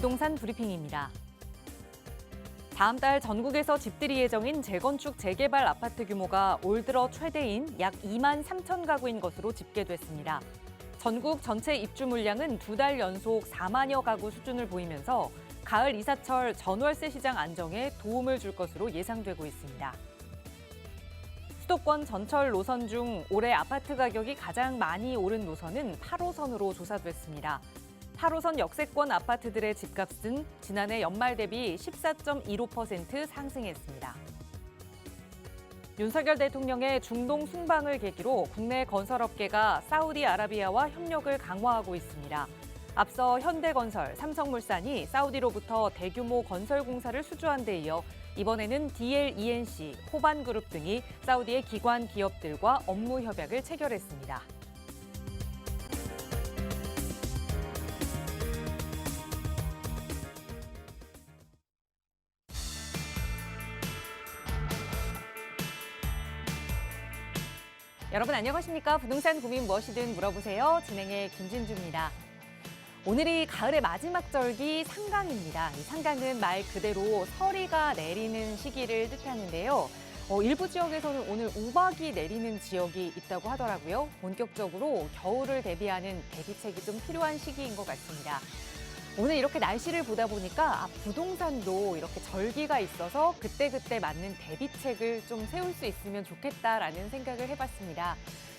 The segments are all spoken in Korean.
부동산 브리핑입니다. 다음 달 전국에서 집들이 예정인 재건축 재개발 아파트 규모가 올 들어 최대인 약 2만 3천 가구인 것으로 집계됐습니다. 전국 전체 입주 물량은 2달 연속 4만여 가구 수준을 보이면서 가을 이사철 전월세 시장 안정에 도움을 줄 것으로 예상되고 있습니다. 수도권 전철 노선 중 올해 아파트 가격이 가장 많이 오른 노선은 8호선으로 조사됐습니다. 8호선 역세권 아파트들의 집값은 지난해 연말 대비 14.15% 상승했습니다. 윤석열 대통령의 중동 순방을 계기로 국내 건설업계가 사우디아라비아와 협력을 강화하고 있습니다. 앞서 현대건설, 삼성물산이 사우디로부터 대규모 건설 공사를 수주한 데 이어 이번에는 DLENC, 호반그룹 등이 사우디의 기관 기업들과 업무 협약을 체결했습니다. 여러분 안녕하십니까? 부동산 고민 무엇이든 물어보세요. 진행의 김진주입니다. 오늘이 가을의 마지막 절기 상강입니다. 이 상강은 말 그대로 서리가 내리는 시기를 뜻하는데요. 일부 지역에서는 오늘 우박이 내리는 지역이 있다고 하더라고요. 본격적으로 겨울을 대비하는 대비책이 좀 필요한 시기인 것 같습니다. 오늘 이렇게 날씨를 보다 보니까 부동산도 이렇게 절기가 있어서 그때그때 맞는 대비책을 좀 세울 수 있으면 좋겠다라는 생각을 해봤습니다.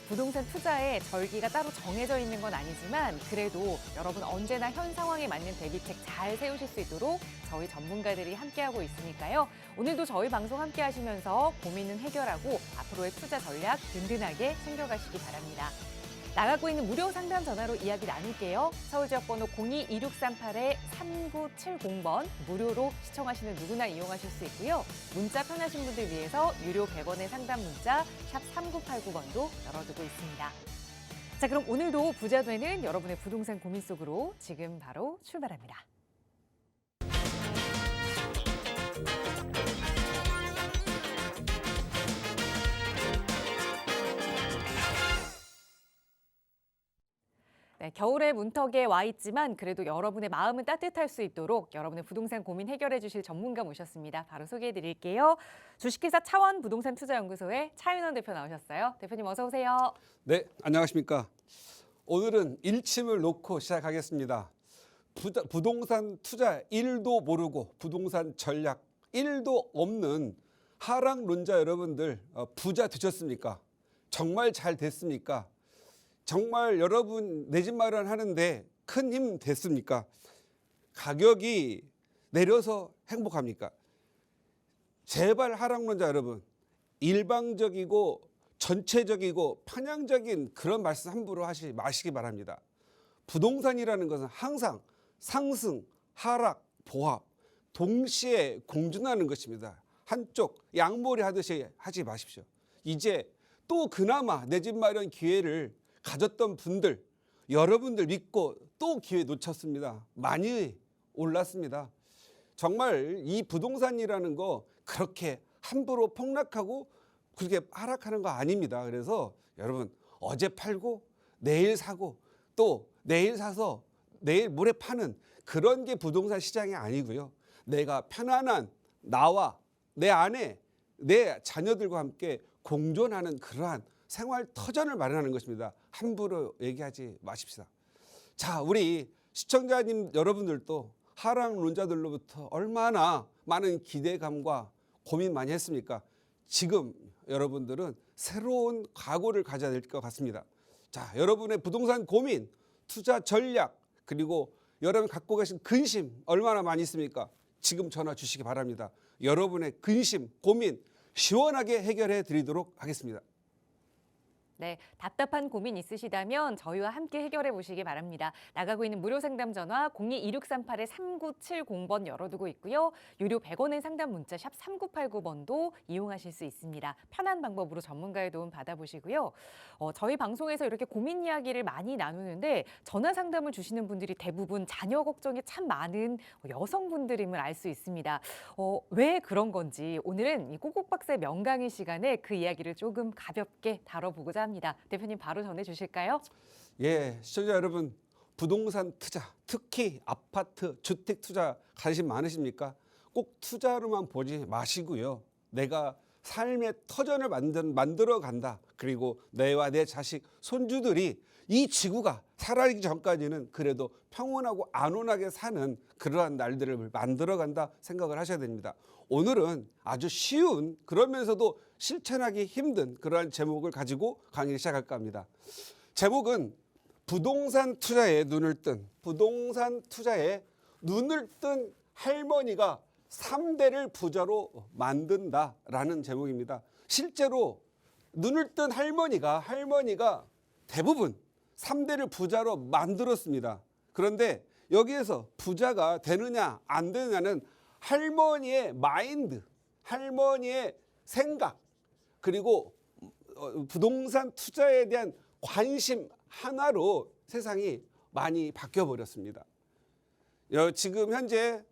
부동산 투자에 절기가 따로 정해져 있는 건 아니지만 그래도 여러분 언제나 현 상황에 맞는 대비책 잘 세우실 수 있도록 저희 전문가들이 함께하고 있으니까요. 오늘도 저희 방송 함께 하시면서 고민은 해결하고 앞으로의 투자 전략 든든하게 챙겨가시기 바랍니다. 나가고 있는 무료 상담 전화로 이야기 나눌게요. 서울 지역번호 02-2638-3970번 무료로 시청하시는 누구나 이용하실 수 있고요. 문자 편하신 분들 위해서 유료 100원의 상담 문자 샵 3989번도 열어두고 있습니다. 자, 그럼 오늘도 부자 되는 여러분의 부동산 고민 속으로 지금 바로 출발합니다. 네, 겨울의 문턱에 와 있지만 그래도 여러분의 마음은 따뜻할 수 있도록 여러분의 부동산 고민 해결해 주실 전문가 모셨습니다. 바로 소개해 드릴게요. 주식회사 차원 부동산 투자연구소의 차윤원 대표 나오셨어요. 대표님 어서 오세요. 네, 안녕하십니까. 오늘은 일침을 놓고 시작하겠습니다. 부동산 투자 1도 모르고 부동산 전략 1도 없는 하락론자 여러분들 부자 되셨습니까? 정말 잘 됐습니까? 정말 여러분 내 집 마련하는데 큰 힘 됐습니까? 가격이 내려서 행복합니까? 제발 하락론자 여러분, 일방적이고 전체적이고 편향적인 그런 말씀 함부로 하지 마시기 바랍니다. 부동산이라는 것은 항상 상승, 하락, 보합 동시에 공존하는 것입니다. 한쪽 양몰이 하듯이 하지 마십시오. 이제 또 그나마 내 집 마련 기회를 가졌던 분들, 여러분들 믿고 또 기회 놓쳤습니다. 많이 올랐습니다. 정말 이 부동산이라는 거 그렇게 함부로 폭락하고 그렇게 하락하는 거 아닙니다. 그래서 여러분 어제 팔고 내일 사고 또 내일 사서 내일 모레 파는 그런 게 부동산 시장이 아니고요. 내가 편안한 나와 내 아내, 내 자녀들과 함께 공존하는 그러한 생활 터전을 마련하는 것입니다. 함부로 얘기하지 마십시다. 자, 우리 시청자님 여러분들도 하락론자들로부터 얼마나 많은 기대감과 고민 많이 했습니까? 지금 여러분들은 새로운 각오를 가져야 될 것 같습니다. 자, 여러분의 부동산 고민, 투자 전략, 그리고 여러분 갖고 계신 근심 얼마나 많이 있습니까? 지금 전화 주시기 바랍니다. 여러분의 근심, 고민 시원하게 해결해 드리도록 하겠습니다. 네, 답답한 고민 있으시다면 저희와 함께 해결해 보시기 바랍니다. 나가고 있는 무료 상담 전화 02-2638-3970번 열어두고 있고요. 유료 100원의 상담 문자 샵 3989번도 이용하실 수 있습니다. 편한 방법으로 전문가의 도움 받아보시고요. 저희 방송에서 이렇게 고민 이야기를 많이 나누는데 전화 상담을 주시는 분들이 대부분 자녀 걱정이 참 많은 여성분들임을 알 수 있습니다. 왜 그런 건지 오늘은 이 꼬꼬박사의 명강의 시간에 그 이야기를 조금 가볍게 다뤄보고자 합니다. 대표님 바로 전해주실까요? 예, 시청자 여러분, 부동산 투자, 특히 아파트, 주택 투자 관심 많으십니까? 꼭 투자로만 보지 마시고요. 내가 삶의 터전을 만들어 간다. 그리고 내와 내 자식, 손주들이 이 지구가 살아가기 전까지는 그래도 평온하고 안온하게 사는 그러한 날들을 만들어 간다 생각을 하셔야 됩니다. 오늘은 아주 쉬운, 그러면서도 실천하기 힘든 그러한 제목을 가지고 강의를 시작할까 합니다. 제목은 부동산 투자에 눈을 뜬 할머니가 3대를 부자로 만든다라는 제목입니다. 실제로 눈을 뜬 할머니가 대부분 3대를 부자로 만들었습니다. 그런데 여기에서 부자가 되느냐 안 되느냐는 할머니의 마인드, 할머니의 생각, 그리고 부동산 투자에 대한 관심 하나로 세상이 많이 바뀌어 버렸습니다. 지금 현재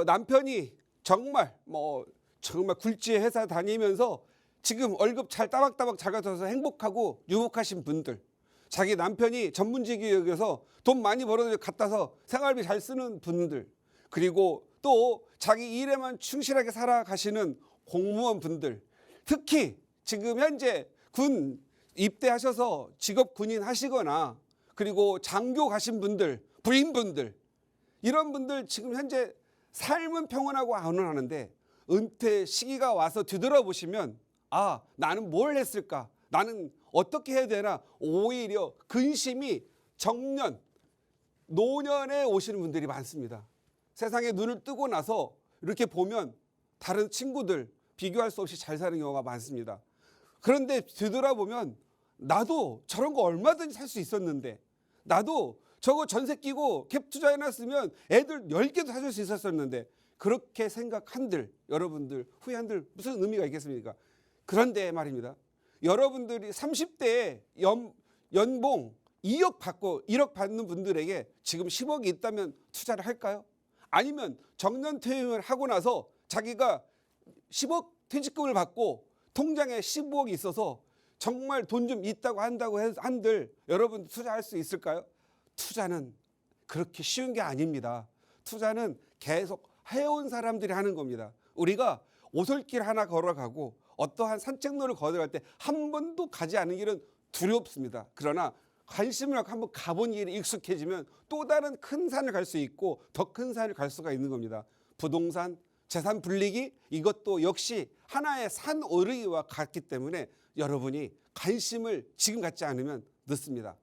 남편이 정말 굴지의 회사 다니면서 지금 월급 잘 따박따박 잘 가져서 행복하고 유복하신 분들, 자기 남편이 전문직이어서 돈 많이 벌어서 갖다서 생활비 잘 쓰는 분들, 그리고 또 자기 일에만 충실하게 살아가시는 공무원 분들, 특히 지금 현재 군 입대하셔서 직업 군인 하시거나 그리고 장교 가신 분들, 부인분들, 이런 분들 지금 현재 삶은 평온하고 안온하는데 은퇴 시기가 와서 뒤돌아보시면 아, 나는 뭘 했을까? 나는 어떻게 해야 되나? 오히려 근심이 정년, 노년에 오시는 분들이 많습니다. 세상에 눈을 뜨고 나서 이렇게 보면 다른 친구들 비교할 수 없이 잘 사는 경우가 많습니다. 그런데 뒤돌아보면 나도 저런 거 얼마든지 살 수 있었는데, 나도 저거 전세 끼고 갭 투자해놨으면 애들 10개도 사줄 수 있었었는데, 그렇게 생각한들, 여러분들 후회한들 무슨 의미가 있겠습니까? 그런데 말입니다. 여러분들이 30대에 연봉 2억 받고 1억 받는 분들에게 지금 10억이 있다면 투자를 할까요? 아니면 정년 퇴임을 하고 나서 자기가 10억 퇴직금을 받고 통장에 15억이 있어서 정말 돈 좀 있다고 한들 여러분 투자할 수 있을까요? 투자는 그렇게 쉬운 게 아닙니다. 투자는 계속 해온 사람들이 하는 겁니다. 우리가 오솔길 하나 걸어가고 어떠한 산책로를 걸어갈 때 한 번도 가지 않은 길은 두렵습니다. 그러나 관심을 갖고 한번 가본 길이 익숙해지면 또 다른 큰 산을 갈 수 있고 더 큰 산을 갈 수가 있는 겁니다. 부동산, 재산 불리기, 이것도 역시 하나의 산 오르기와 같기 때문에 여러분이 관심을 지금 갖지 않으면 늦습니다.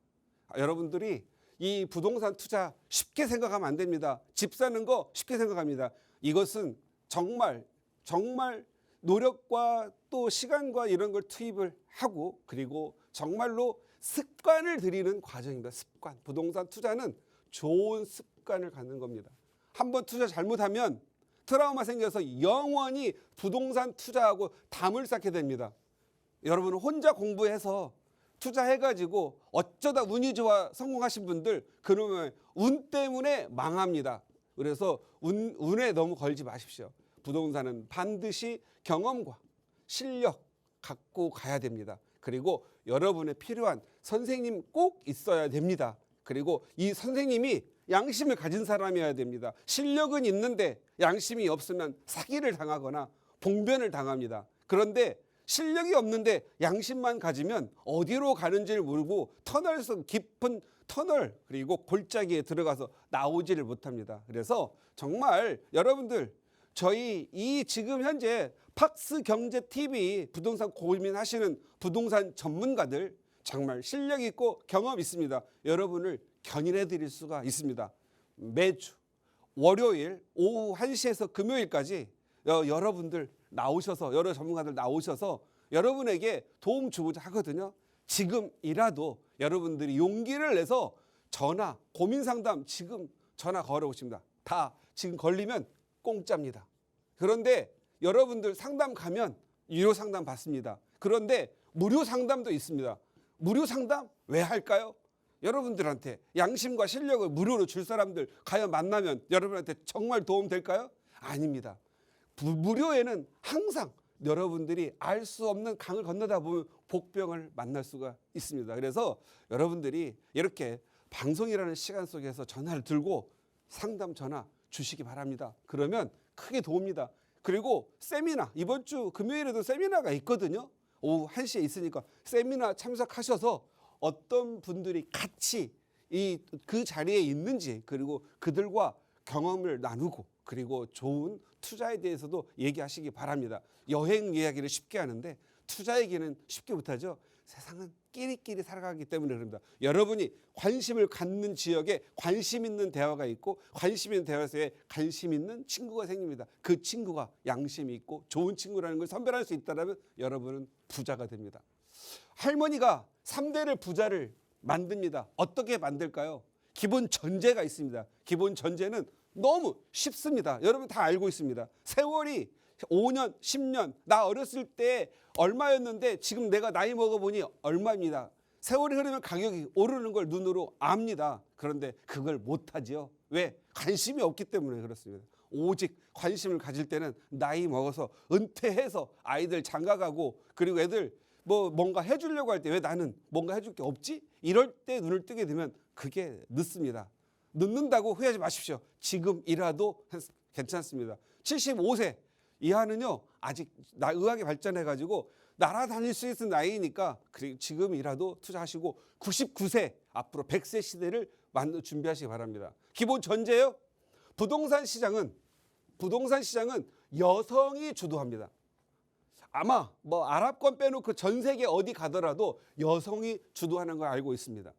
여러분들이 이 부동산 투자 쉽게 생각하면 안 됩니다. 집 사는 거 쉽게 생각합니다. 이것은 정말 노력과 또 시간과 이런 걸 투입을 하고, 그리고 정말로 습관을 들이는 과정입니다. 습관. 부동산 투자는 좋은 습관을 갖는 겁니다. 한번 투자 잘못하면 트라우마 생겨서 영원히 부동산 투자하고 담을 쌓게 됩니다. 여러분은 혼자 공부해서 투자해가지고 어쩌다 운이 좋아 성공하신 분들, 그러면 운 때문에 망합니다. 그래서 운에 너무 걸지 마십시오. 부동산은 반드시 경험과 실력 갖고 가야 됩니다. 그리고 여러분의 필요한 선생님 꼭 있어야 됩니다. 그리고 이 선생님이 양심을 가진 사람이어야 됩니다. 실력은 있는데 양심이 없으면 사기를 당하거나 봉변을 당합니다. 그런데 실력이 없는데 양심만 가지면 어디로 가는지를 모르고 깊은 터널, 그리고 골짜기에 들어가서 나오지를 못합니다. 그래서 정말 여러분들, 저희 이 지금 현재 팍스경제TV 부동산 고민하시는 부동산 전문가들 정말 실력 있고 경험 있습니다. 여러분을 견인해 드릴 수가 있습니다. 매주 월요일 오후 1시에서 금요일까지 여러분들 나오셔서, 여러 전문가들 나오셔서 여러분에게 도움 주고자 하거든요. 지금이라도 여러분들이 용기를 내서 고민 상담 지금 전화 걸어오십니다. 다 지금 걸리면 공짜입니다. 그런데 여러분들 상담 가면 유료 상담 받습니다. 그런데 무료 상담도 있습니다. 무료 상담 왜 할까요? 여러분들한테 양심과 실력을 무료로 줄 사람들 과연 만나면 여러분한테 정말 도움 될까요? 아닙니다. 무료에는 항상 여러분들이 알 수 없는 강을 건너다 보면 복병을 만날 수가 있습니다. 그래서 여러분들이 이렇게 방송이라는 시간 속에서 전화를 들고 상담 전화 주시기 바랍니다. 그러면 크게 도웁니다. 그리고 세미나, 이번 주 금요일에도 세미나가 있거든요. 오후 1시에 있으니까 세미나 참석하셔서 어떤 분들이 같이 그 자리에 있는지, 그리고 그들과 경험을 나누고, 그리고 좋은 투자에 대해서도 얘기하시기 바랍니다. 여행 이야기를 쉽게 하는데 투자 얘기는 쉽게 못하죠. 세상은 끼리끼리 살아가기 때문에 그럽니다. 여러분이 관심을 갖는 지역에 관심 있는 대화가 있고, 관심 있는 대화에서 관심 있는 친구가 생깁니다. 그 친구가 양심이 있고 좋은 친구라는 걸 선별할 수 있다면 여러분은 부자가 됩니다. 할머니가 3대를 부자를 만듭니다. 어떻게 만들까요? 기본 전제가 있습니다. 기본 전제는 너무 쉽습니다. 여러분 다 알고 있습니다. 세월이 5년, 10년, 나 어렸을 때 얼마였는데 지금 내가 나이 먹어보니 얼마입니다. 세월이 흐르면 가격이 오르는 걸 눈으로 압니다. 그런데 그걸 못하지요. 왜? 관심이 없기 때문에 그렇습니다. 오직 관심을 가질 때는 나이 먹어서 은퇴해서 아이들 장가가고, 그리고 애들 뭔가 해주려고 할 때 왜 나는 뭔가 해줄 게 없지? 이럴 때 눈을 뜨게 되면 그게 늦습니다. 늦는다고 후회하지 마십시오. 지금이라도 괜찮습니다. 75세 이하는요, 아직 의학이 발전해가지고 날아다닐 수 있는 나이니까 지금이라도 투자하시고, 99세 앞으로 100세 시대를 준비하시기 바랍니다. 기본 전제요. 부동산 시장은 여성이 주도합니다. 아마 아랍권 빼놓고 전 세계 어디 가더라도 여성이 주도하는 걸 알고 있습니다.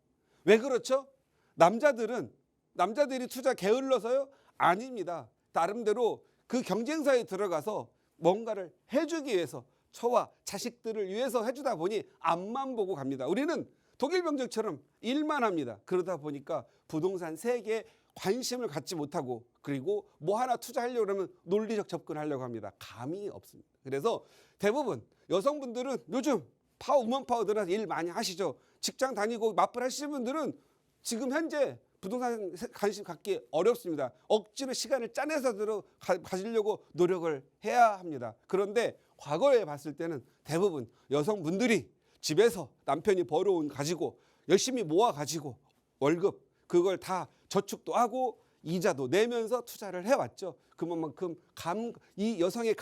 왜 그렇죠? 남자들이 투자 게을러서요? 아닙니다. 나름대로 그 경쟁사에 들어가서 뭔가를 해주기 위해서, 저와 자식들을 위해서 해주다 보니 앞만 보고 갑니다. 우리는 독일 병정처럼 일만 합니다. 그러다 보니까 부동산 세계에 관심을 갖지 못하고, 그리고 하나 투자하려고 하면 논리적 접근을 하려고 합니다. 감이 없습니다. 그래서 대부분 여성분들은 요즘 우먼 파워 들어서 일 많이 하시죠. 직장 다니고 맞벌 하시는 분들은 지금 현재 부동산 관심 갖기 어렵습니다. 억지로 시간을 짜내서 가지려고 노력을 해야 합니다. 그런데 과거에 봤을 때는 대부분 여성분들이 집에서 남편이 벌어온 가지고 열심히 모아가지고 월급 그걸 다 저축도 하고 이자도 내면서 투자를 해왔죠. 그만큼 이 여성의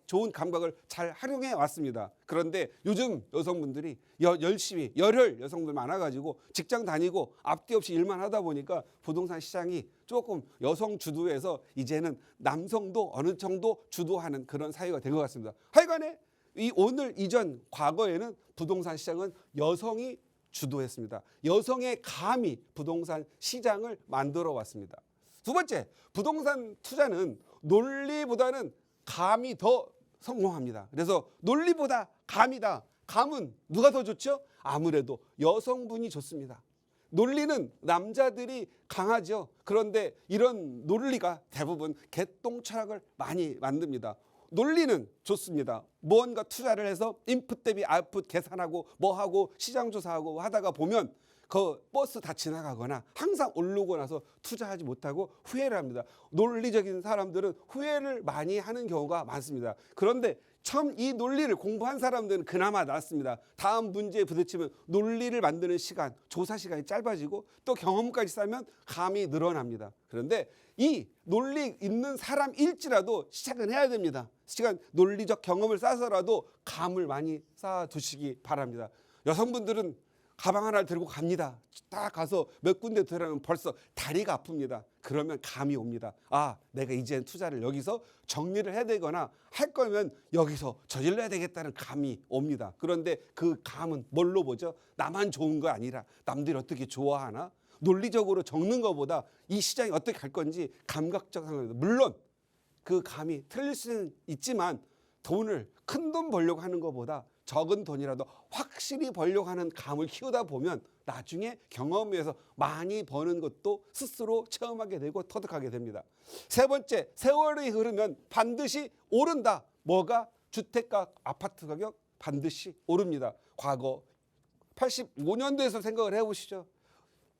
좋은 감각을 잘 활용해 왔습니다. 그런데 요즘 여성분들이 열심히 열혈 여성들 많아가지고 직장 다니고 앞뒤 없이 일만 하다 보니까 부동산 시장이 조금 여성 주도해서 이제는 남성도 어느 정도 주도하는 그런 사회가 된 것 같습니다. 하여간에 이전 과거에는 부동산 시장은 여성이 주도했습니다. 여성의 감이 부동산 시장을 만들어 왔습니다. 두 번째, 부동산 투자는 논리보다는 감이 더 성공합니다. 그래서 논리보다 감이다. 감은 누가 더 좋죠? 아무래도 여성분이 좋습니다. 논리는 남자들이 강하죠. 그런데 이런 논리가 대부분 개똥 철학을 많이 만듭니다. 논리는 좋습니다. 무언가 투자를 해서 인풋 대비 아웃풋 계산하고 하고 시장 조사하고 하다가 보면 그 버스 다 지나가거나 항상 오르고 나서 투자하지 못하고 후회를 합니다. 논리적인 사람들은 후회를 많이 하는 경우가 많습니다. 그런데 처음 이 논리를 공부한 사람들은 그나마 낫습니다. 다음 문제에 부딪히면 논리를 만드는 시간, 조사 시간이 짧아지고 또 경험까지 쌓으면 감이 늘어납니다. 그런데 이 논리 있는 사람일지라도 시작은 해야 됩니다. 논리적 경험을 쌓아서라도 감을 많이 쌓아두시기 바랍니다. 여성분들은 가방 하나를 들고 갑니다. 딱 가서 몇 군데 들어가면 벌써 다리가 아픕니다. 그러면 감이 옵니다. 내가 이제는 투자를 여기서 정리를 해야 되거나 할 거면 여기서 저질러야 되겠다는 감이 옵니다. 그런데 그 감은 뭘로 보죠? 나만 좋은 거 아니라 남들이 어떻게 좋아하나? 논리적으로 적는 것보다 이 시장이 어떻게 갈 건지 감각적 상황입니다. 물론 그 감이 틀릴 수는 있지만 큰 돈 벌려고 하는 것보다 적은 돈이라도 확실히 벌려고 하는 감을 키우다 보면 나중에 경험에서 많이 버는 것도 스스로 체험하게 되고 터득하게 됩니다. 세 번째, 세월이 흐르면 반드시 오른다. 뭐가? 주택가, 아파트 가격 반드시 오릅니다. 과거 85년도에서 생각을 해보시죠.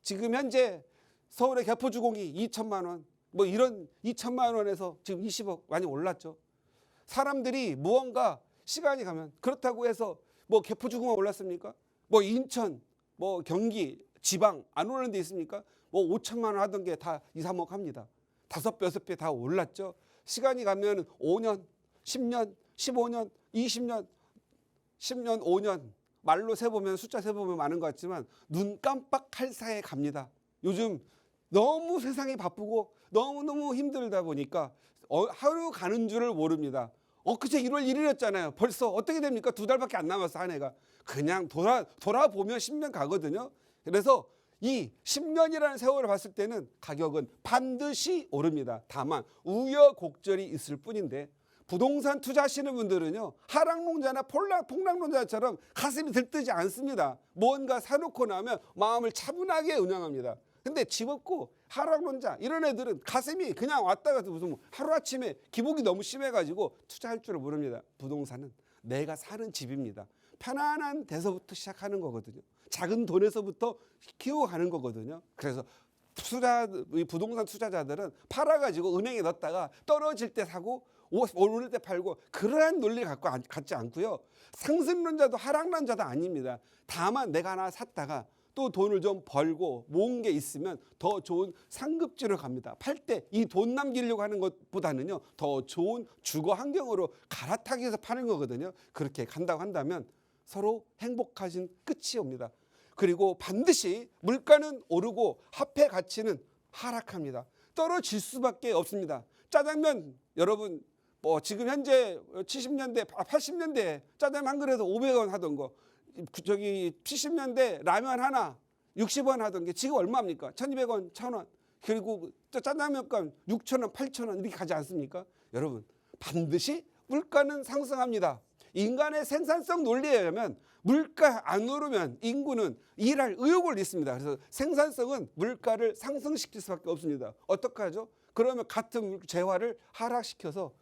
지금 현재 서울의 개포주공이 2천만 원, 이런 2천만 원에서 지금 20억 많이 올랐죠. 사람들이 무언가 시간이 가면 그렇다고 해서 개포주공만 올랐습니까? 인천, 경기, 지방 안 오르는 데 있습니까? 뭐 5천만 원 하던 게 다 2, 3억 합니다. 5배, 6배 다 올랐죠. 시간이 가면 5년, 10년, 15년, 20년, 10년, 5년 말로 세보면 숫자 세보면 많은 것 같지만 눈 깜빡할 사이에 갑니다. 요즘 너무 세상이 바쁘고 너무너무 힘들다 보니까 하루 가는 줄을 모릅니다. 엊그제 1월 1일이었잖아요. 벌써 어떻게 됩니까? 2달밖에 안 남았어, 한 해가. 그냥 돌아보면 10년 가거든요. 그래서 이 10년이라는 세월을 봤을 때는 가격은 반드시 오릅니다. 다만 우여곡절이 있을 뿐인데 부동산 투자하시는 분들은요, 하락론자나 폭락론자처럼 가슴이 들뜨지 않습니다. 뭔가 사놓고 나면 마음을 차분하게 운영합니다. 근데 집 없고 하락론자 이런 애들은 가슴이 그냥 왔다 갔다 무슨 하루아침에 기복이 너무 심해가지고 투자할 줄을 모릅니다. 부동산은 내가 사는 집입니다. 편안한 데서부터 시작하는 거거든요. 작은 돈에서부터 키워가는 거거든요. 그래서 부동산 투자자들은 팔아가지고 은행에 넣었다가 떨어질 때 사고 오를 때 팔고 그러한 논리를 갖지 않고요. 상승론자도 하락론자도 아닙니다. 다만 내가 하나 샀다가 또 돈을 좀 벌고 모은 게 있으면 더 좋은 상급지로 갑니다. 팔 때 이 돈 남기려고 하는 것보다는요, 더 좋은 주거 환경으로 갈아타기 위해서 파는 거거든요. 그렇게 간다고 한다면 서로 행복하신 끝이 옵니다. 그리고 반드시 물가는 오르고 화폐 가치는 하락합니다. 떨어질 수밖에 없습니다. 짜장면 여러분 지금 현재 70년대 80년대 짜장면 한 그릇에 500원 하던 거, 저기 70년대 라면 하나 60원 하던 게 지금 얼마입니까? 1200원, 1000원. 그리고 짜장면값 6,000원, 8,000원 이렇게 가지 않습니까? 여러분, 반드시 물가는 상승합니다. 인간의 생산성 논리에 의하면 물가 안 오르면 인구는 일할 의욕을 잃습니다. 그래서 생산성은 물가를 상승시킬 수밖에 없습니다. 어떻게 하죠? 그러면 같은 재화를 하락시켜서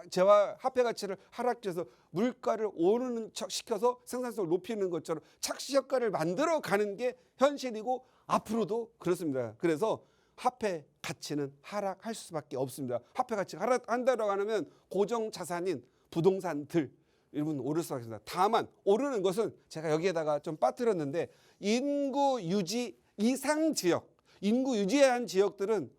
재화 화폐 가치를 하락시켜서 물가를 오르는 척 시켜서 생산성을 높이는 것처럼 착시 효과를 만들어 가는 게 현실이고 앞으로도 그렇습니다. 그래서 화폐 가치는 하락할 수밖에 없습니다. 화폐 가치가 하락한다고 하면 고정 자산인 부동산들 일부는 오를 수밖에 없습니다. 다만 오르는 것은 제가 여기에다가 좀 빠뜨렸는데 인구 유지 이상 지역, 인구 유지한 지역들은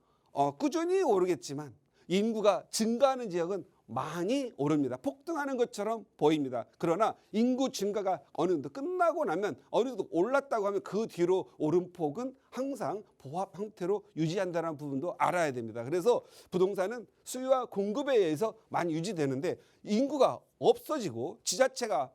꾸준히 오르겠지만 인구가 증가하는 지역은 많이 오릅니다. 폭등하는 것처럼 보입니다. 그러나 인구 증가가 어느 정도 끝나고 나면 어느 정도 올랐다고 하면 그 뒤로 오름폭은 항상 보합 형태로 유지한다는 부분도 알아야 됩니다. 그래서 부동산은 수요와 공급에 의해서 많이 유지되는데 인구가 없어지고 지자체가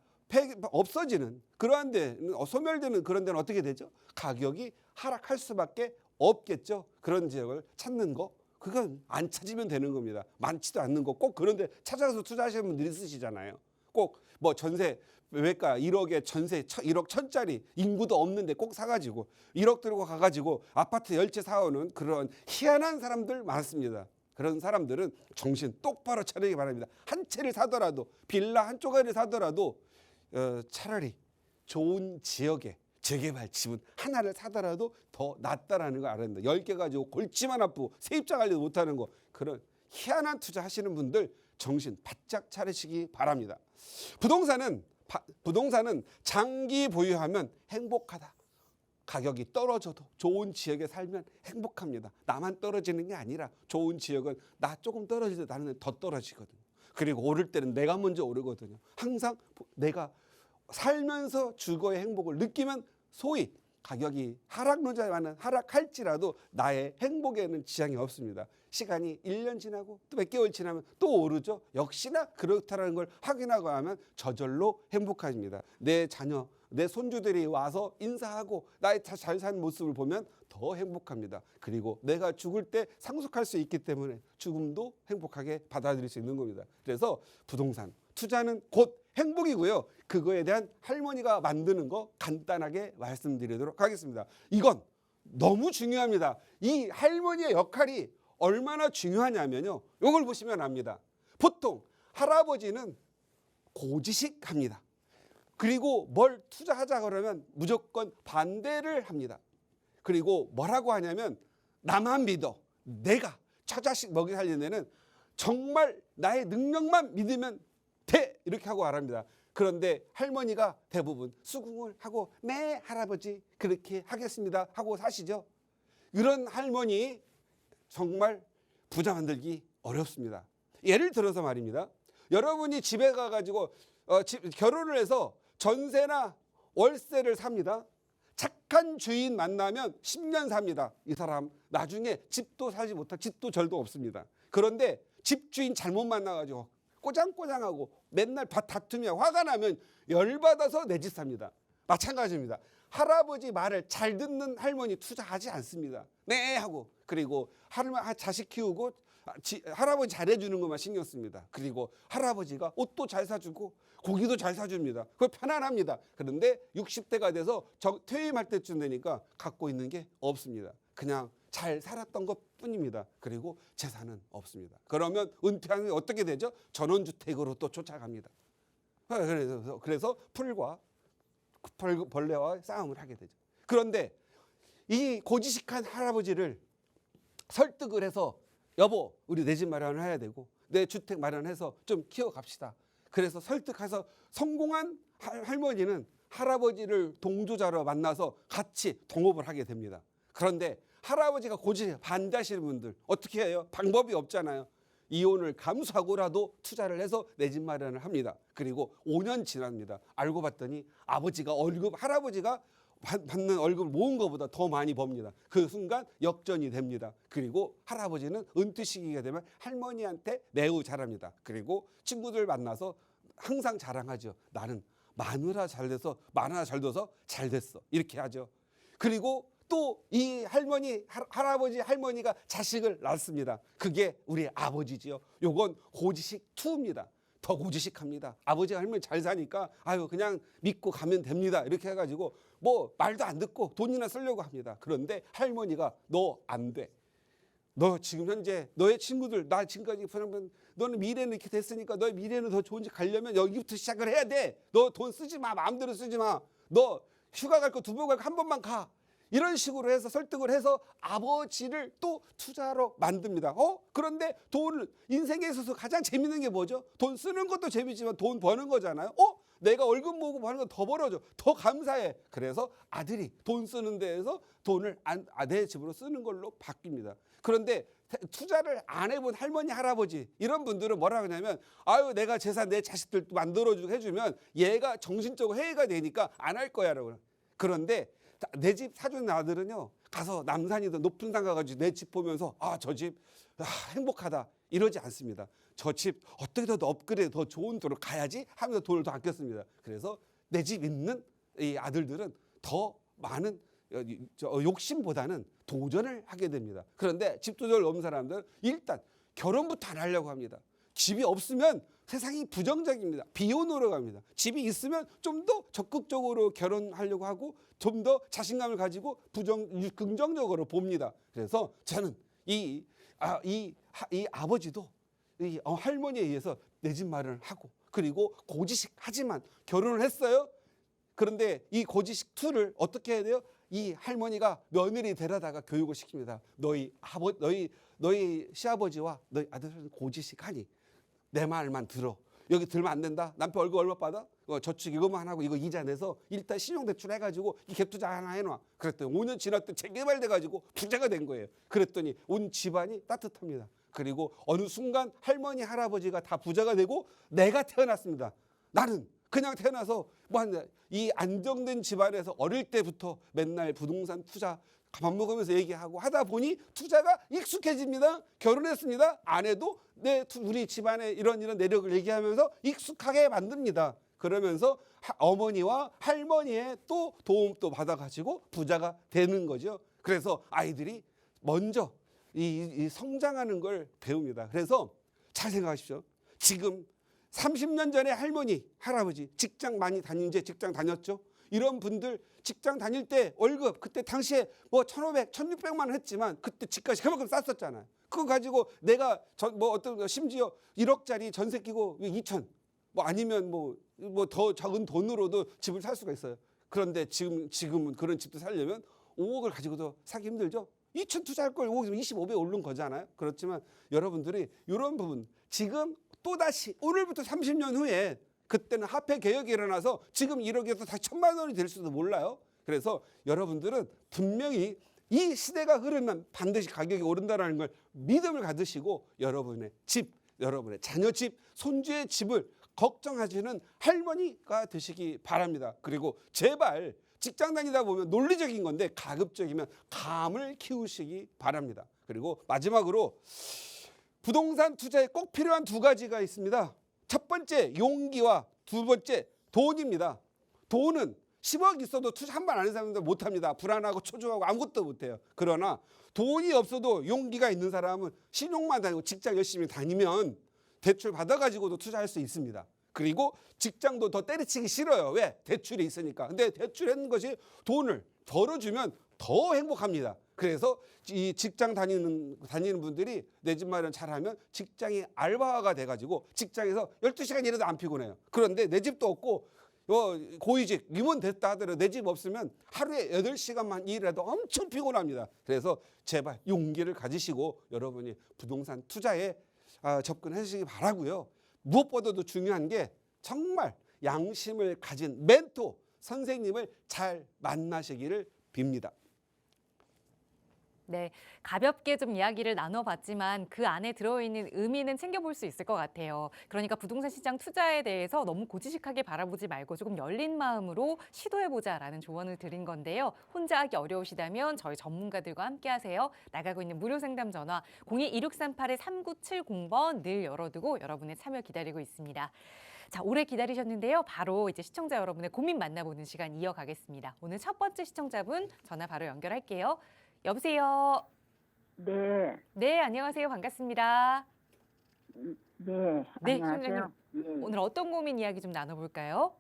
없어지는 그러한 데 소멸되는 그런 데는 어떻게 되죠? 가격이 하락할 수밖에 없겠죠. 그런 지역을 찾는 거 그건 안 찾으면 되는 겁니다. 많지도 않는 거 꼭 그런데 찾아가서 투자하시는 분들이 있으시잖아요. 꼭 뭐 전세 외가 1억에 전세 1억 1,000짜리 인구도 없는데 꼭 사가지고 1억 들고 가가지고 아파트 10채 사오는 그런 희한한 사람들 많습니다. 그런 사람들은 정신 똑바로 차리기 바랍니다. 한 채를 사더라도 빌라 한 쪼가리를 사더라도 차라리 좋은 지역에 재개발 집은 하나를 사더라도 더 낫다라는 걸 알아야 됩니다. 10개 가지고 골치만 아프고 세입자 관리도 못하는 거 그런 희한한 투자 하시는 분들 정신 바짝 차리시기 바랍니다. 부동산은 장기 보유하면 행복하다. 가격이 떨어져도 좋은 지역에 살면 행복합니다. 나만 떨어지는 게 아니라 좋은 지역은 나 조금 떨어지도 나는 더 떨어지거든요. 그리고 오를 때는 내가 먼저 오르거든요. 항상 내가 살면서 주거의 행복을 느끼면 소위 가격이 하락론자와는 하락할지라도 나의 행복에는 지장이 없습니다. 시간이 1년 지나고 또 몇 개월 지나면 또 오르죠. 역시나 그렇다는 걸 확인하고 하면 저절로 행복해집니다. 내 자녀, 내 손주들이 와서 인사하고 나의 잘 사는 모습을 보면 더 행복합니다. 그리고 내가 죽을 때 상속할 수 있기 때문에 죽음도 행복하게 받아들일 수 있는 겁니다. 그래서 부동산 투자는 곧 행복이고요. 그거에 대한 할머니가 만드는 거 간단하게 말씀드리도록 하겠습니다. 이건 너무 중요합니다. 이 할머니의 역할이 얼마나 중요하냐면요. 이걸 보시면 압니다. 보통 할아버지는 고지식합니다. 그리고 뭘 투자하자 그러면 무조건 반대를 합니다. 그리고 뭐라고 하냐면 나만 믿어. 내가 처자식 먹이 살리는 데는 정말 나의 능력만 믿으면 돼. 이렇게 하고 말합니다. 그런데 할머니가 대부분 수긍을 하고 네 할아버지 그렇게 하겠습니다 하고 사시죠. 이런 할머니 정말 부자 만들기 어렵습니다. 예를 들어서 말입니다. 여러분이 집에 가가지고 결혼을 해서 전세나 월세를 삽니다. 착한 주인 만나면 10년 삽니다. 이 사람 나중에 집도 사지 못할 집도 절도 없습니다. 그런데 집주인 잘못 만나가지고 꼬장꼬장하고 맨날 다투며 화가 나면 열받아서 내 집 삽니다. 마찬가지입니다. 할아버지 말을 잘 듣는 할머니 투자하지 않습니다. 네 하고 그리고 자식 키우고 할아버지 잘해주는 것만 신경 씁니다. 그리고 할아버지가 옷도 잘 사주고 고기도 잘 사줍니다. 그거 편안합니다. 그런데 60대가 돼서 퇴임할 때쯤 되니까 갖고 있는 게 없습니다. 그냥 잘 살았던 것뿐입니다. 그리고 재산은 없습니다. 그러면 은퇴하면 어떻게 되죠? 전원주택으로 또 쫓아갑니다. 그래서 풀과 벌레와 싸움을 하게 되죠. 그런데 이 고지식한 할아버지를 설득을 해서 여보 우리 내 집 마련을 해야 되고 내 주택 마련해서 좀 키워갑시다. 그래서 설득해서 성공한 할머니는 할아버지를 동조자로 만나서 같이 동업을 하게 됩니다. 그런데 할아버지가 고지 반대하시는 분들 어떻게 해요? 방법이 없잖아요. 이혼을 감수하고라도 투자를 해서 내 집 마련을 합니다. 그리고 5년 지납니다. 알고 봤더니 할아버지가 받는 월급을 모은 것보다 더 많이 법니다. 그 순간 역전이 됩니다. 그리고 할아버지는 은퇴 시기가 되면 할머니한테 매우 잘합니다. 그리고 친구들 만나서 항상 자랑하죠. 나는 마누라 잘 돼서 잘 됐어. 이렇게 하죠. 그리고 또 이 할아버지 할머니가 자식을 낳습니다. 그게 우리 아버지지요. 요건 고지식 2입니다. 더 고지식합니다. 아버지가 할머니 잘 사니까 아유 그냥 믿고 가면 됩니다. 이렇게 해가지고 뭐 말도 안 듣고 돈이나 쓰려고 합니다. 그런데 할머니가 너 안 돼. 너 지금 현재 너의 친구들 나 지금까지 보면 너는 미래는 이렇게 됐으니까 너의 미래는 더 좋은 집 가려면 여기부터 시작을 해야 돼. 너 돈 쓰지 마. 마음대로 쓰지 마. 너 휴가 갈 거 2번 갈 거 1번만 가. 이런 식으로 해서 설득을 해서 아버지를 또 투자로 만듭니다. 그런데 돈을 인생에 있어서 가장 재밌는 게 뭐죠? 돈 쓰는 것도 재밌지만 돈 버는 거잖아요. 내가 월급 모으고 버는 건 더 벌어줘. 더 감사해. 그래서 아들이 돈 쓰는 데에서 돈을 내 집으로 쓰는 걸로 바뀝니다. 그런데 투자를 안 해본 할머니, 할아버지 이런 분들은 뭐라 하냐면 아유 내가 재산 내 자식들 만들어주고 해주면 얘가 정신적으로 해이가 되니까 안 할 거야 라고. 그런데 내 집 사준 아들은요 가서 남산이든 높은 산 가가지고 내 집 보면서 저 집 행복하다 이러지 않습니다. 저 집 어떻게든 더 업그레이드 더 좋은 도로 가야지 하면서 돈을 더 아꼈습니다. 그래서 내 집 있는 이 아들들은 더 많은 욕심보다는 도전을 하게 됩니다. 그런데 집도전을 넘은 사람들은 일단 결혼부터 안 하려고 합니다. 집이 없으면 세상이 부정적입니다. 비혼으로 갑니다. 집이 있으면 좀 더 적극적으로 결혼하려고 하고 좀 더 자신감을 가지고 긍정적으로 봅니다. 그래서 저는 이 아버지도 이 할머니에 의해서 내 집 마련을 하고 그리고 고지식하지만 결혼을 했어요. 그런데 이 고지식 2를 어떻게 해야 돼요? 이 할머니가 며느리 데려다가 교육을 시킵니다. 너희 시아버지와 너희 아들은 고지식하니 내 말만 들어. 여기 들면 안 된다. 남편 월급 얼마 받아? 저축 이것만 하고 이거 이자 내서 일단 신용대출 해가지고 이 갭투자 하나 해놔. 그랬더니 5년 지났더니 재개발돼가지고 부자가 된 거예요. 그랬더니 온 집안이 따뜻합니다. 그리고 어느 순간 할머니 할아버지가 다 부자가 되고 내가 태어났습니다. 나는 그냥 태어나서 이 안정된 집안에서 어릴 때부터 맨날 부동산 투자 밥 먹으면서 얘기하고 하다 보니 투자가 익숙해집니다. 결혼했습니다. 아내도 우리 집안의 이런 내력을 얘기하면서 익숙하게 만듭니다. 그러면서 어머니와 할머니의 또 도움도 받아가지고 부자가 되는 거죠. 그래서 아이들이 먼저 이 성장하는 걸 배웁니다. 그래서 잘 생각하십시오. 지금 30년 전에 할머니, 할아버지 직장 많이 직장 다녔죠. 이런 분들 직장 다닐 때 월급 그때 당시에 뭐 1,500, 1,600만 원 했지만 그때 집값이 그만큼 쌌었잖아요. 그거 가지고 내가 심지어 1억짜리 전세 끼고 2천 뭐 아니면 뭐 더 적은 돈으로도 집을 살 수가 있어요. 그런데 지금은 그런 집도 살려면 5억을 가지고도 사기 힘들죠. 2천 투자할 걸 5억 25배 오른 거잖아요. 그렇지만 여러분들이 이런 부분 지금 또다시 오늘부터 30년 후에 그때는 화폐 개혁이 일어나서 지금 1억에서 다시 1,000만 원이 될 수도 몰라요. 그래서 여러분들은 분명히 이 시대가 흐르면 반드시 가격이 오른다는 걸 믿음을 가지시고 여러분의 집, 여러분의 자녀 집, 손주의 집을 걱정하시는 할머니가 되시기 바랍니다. 그리고 제발 직장 다니다 보면 논리적인 건데 가급적이면 감을 키우시기 바랍니다. 그리고 마지막으로 부동산 투자에 꼭 필요한 두 가지가 있습니다. 첫 번째 용기와 두 번째 돈입니다. 돈은 10억 있어도 투자 한 번 안 하는 사람들 못합니다. 불안하고 초조하고 아무것도 못해요. 그러나 돈이 없어도 용기가 있는 사람은 신용만 다니고 직장 열심히 다니면 대출 받아가지고도 투자할 수 있습니다. 그리고 직장도 더 때려치기 싫어요. 왜? 대출이 있으니까. 근데 대출한 것이 돈을 벌어주면 더 행복합니다. 그래서 이 직장 다니는 분들이 내 집 마련 잘하면 직장이 알바가 돼가지고 직장에서 12시간 일해도 안 피곤해요. 그런데 내 집도 없고 고위직 임원 됐다 하더라도 내 집 없으면 하루에 8시간만 일해도 엄청 피곤합니다. 그래서 제발 용기를 가지시고 여러분이 부동산 투자에 접근하시기 바라고요. 무엇보다도 중요한 게 정말 양심을 가진 멘토 선생님을 잘 만나시기를 빕니다. 네, 가볍게 좀 이야기를 나눠봤지만 그 안에 들어있는 의미는 챙겨볼 수 있을 것 같아요. 그러니까 부동산 시장 투자에 대해서 너무 고지식하게 바라보지 말고 조금 열린 마음으로 시도해보자라는 조언을 드린 건데요. 혼자 하기 어려우시다면 저희 전문가들과 함께 하세요. 나가고 있는 무료 상담 전화 02-2638-3970번 늘 열어두고 여러분의 참여 기다리고 있습니다. 자, 오래 기다리셨는데요. 바로 이제 시청자 여러분의 고민 만나보는 시간 이어가겠습니다. 오늘 첫 번째 시청자분 전화 바로 연결할게요. 여보세요. 네, 네, 안녕하세요. 반갑습니다. 네, 네, 안녕하세요. 예. 오늘 어떤 고민 이야기 좀 나눠볼까요?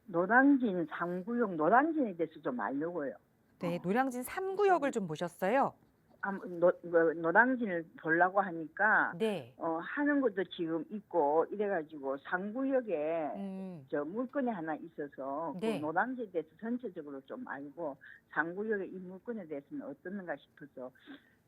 노량진 3구역 노량진에 대해서 좀 알려고요. 네, 노량진 3구역을 좀 보셨어요? 노량진을 보려고 하니까 네. 하는 것도 지금 있고 이래가지고 3구역에 저 물건이 하나 있어서 네. 그 노량진에 대해서 전체적으로 좀 알고 3구역의 이 물건에 대해서는 어떻는가 싶어서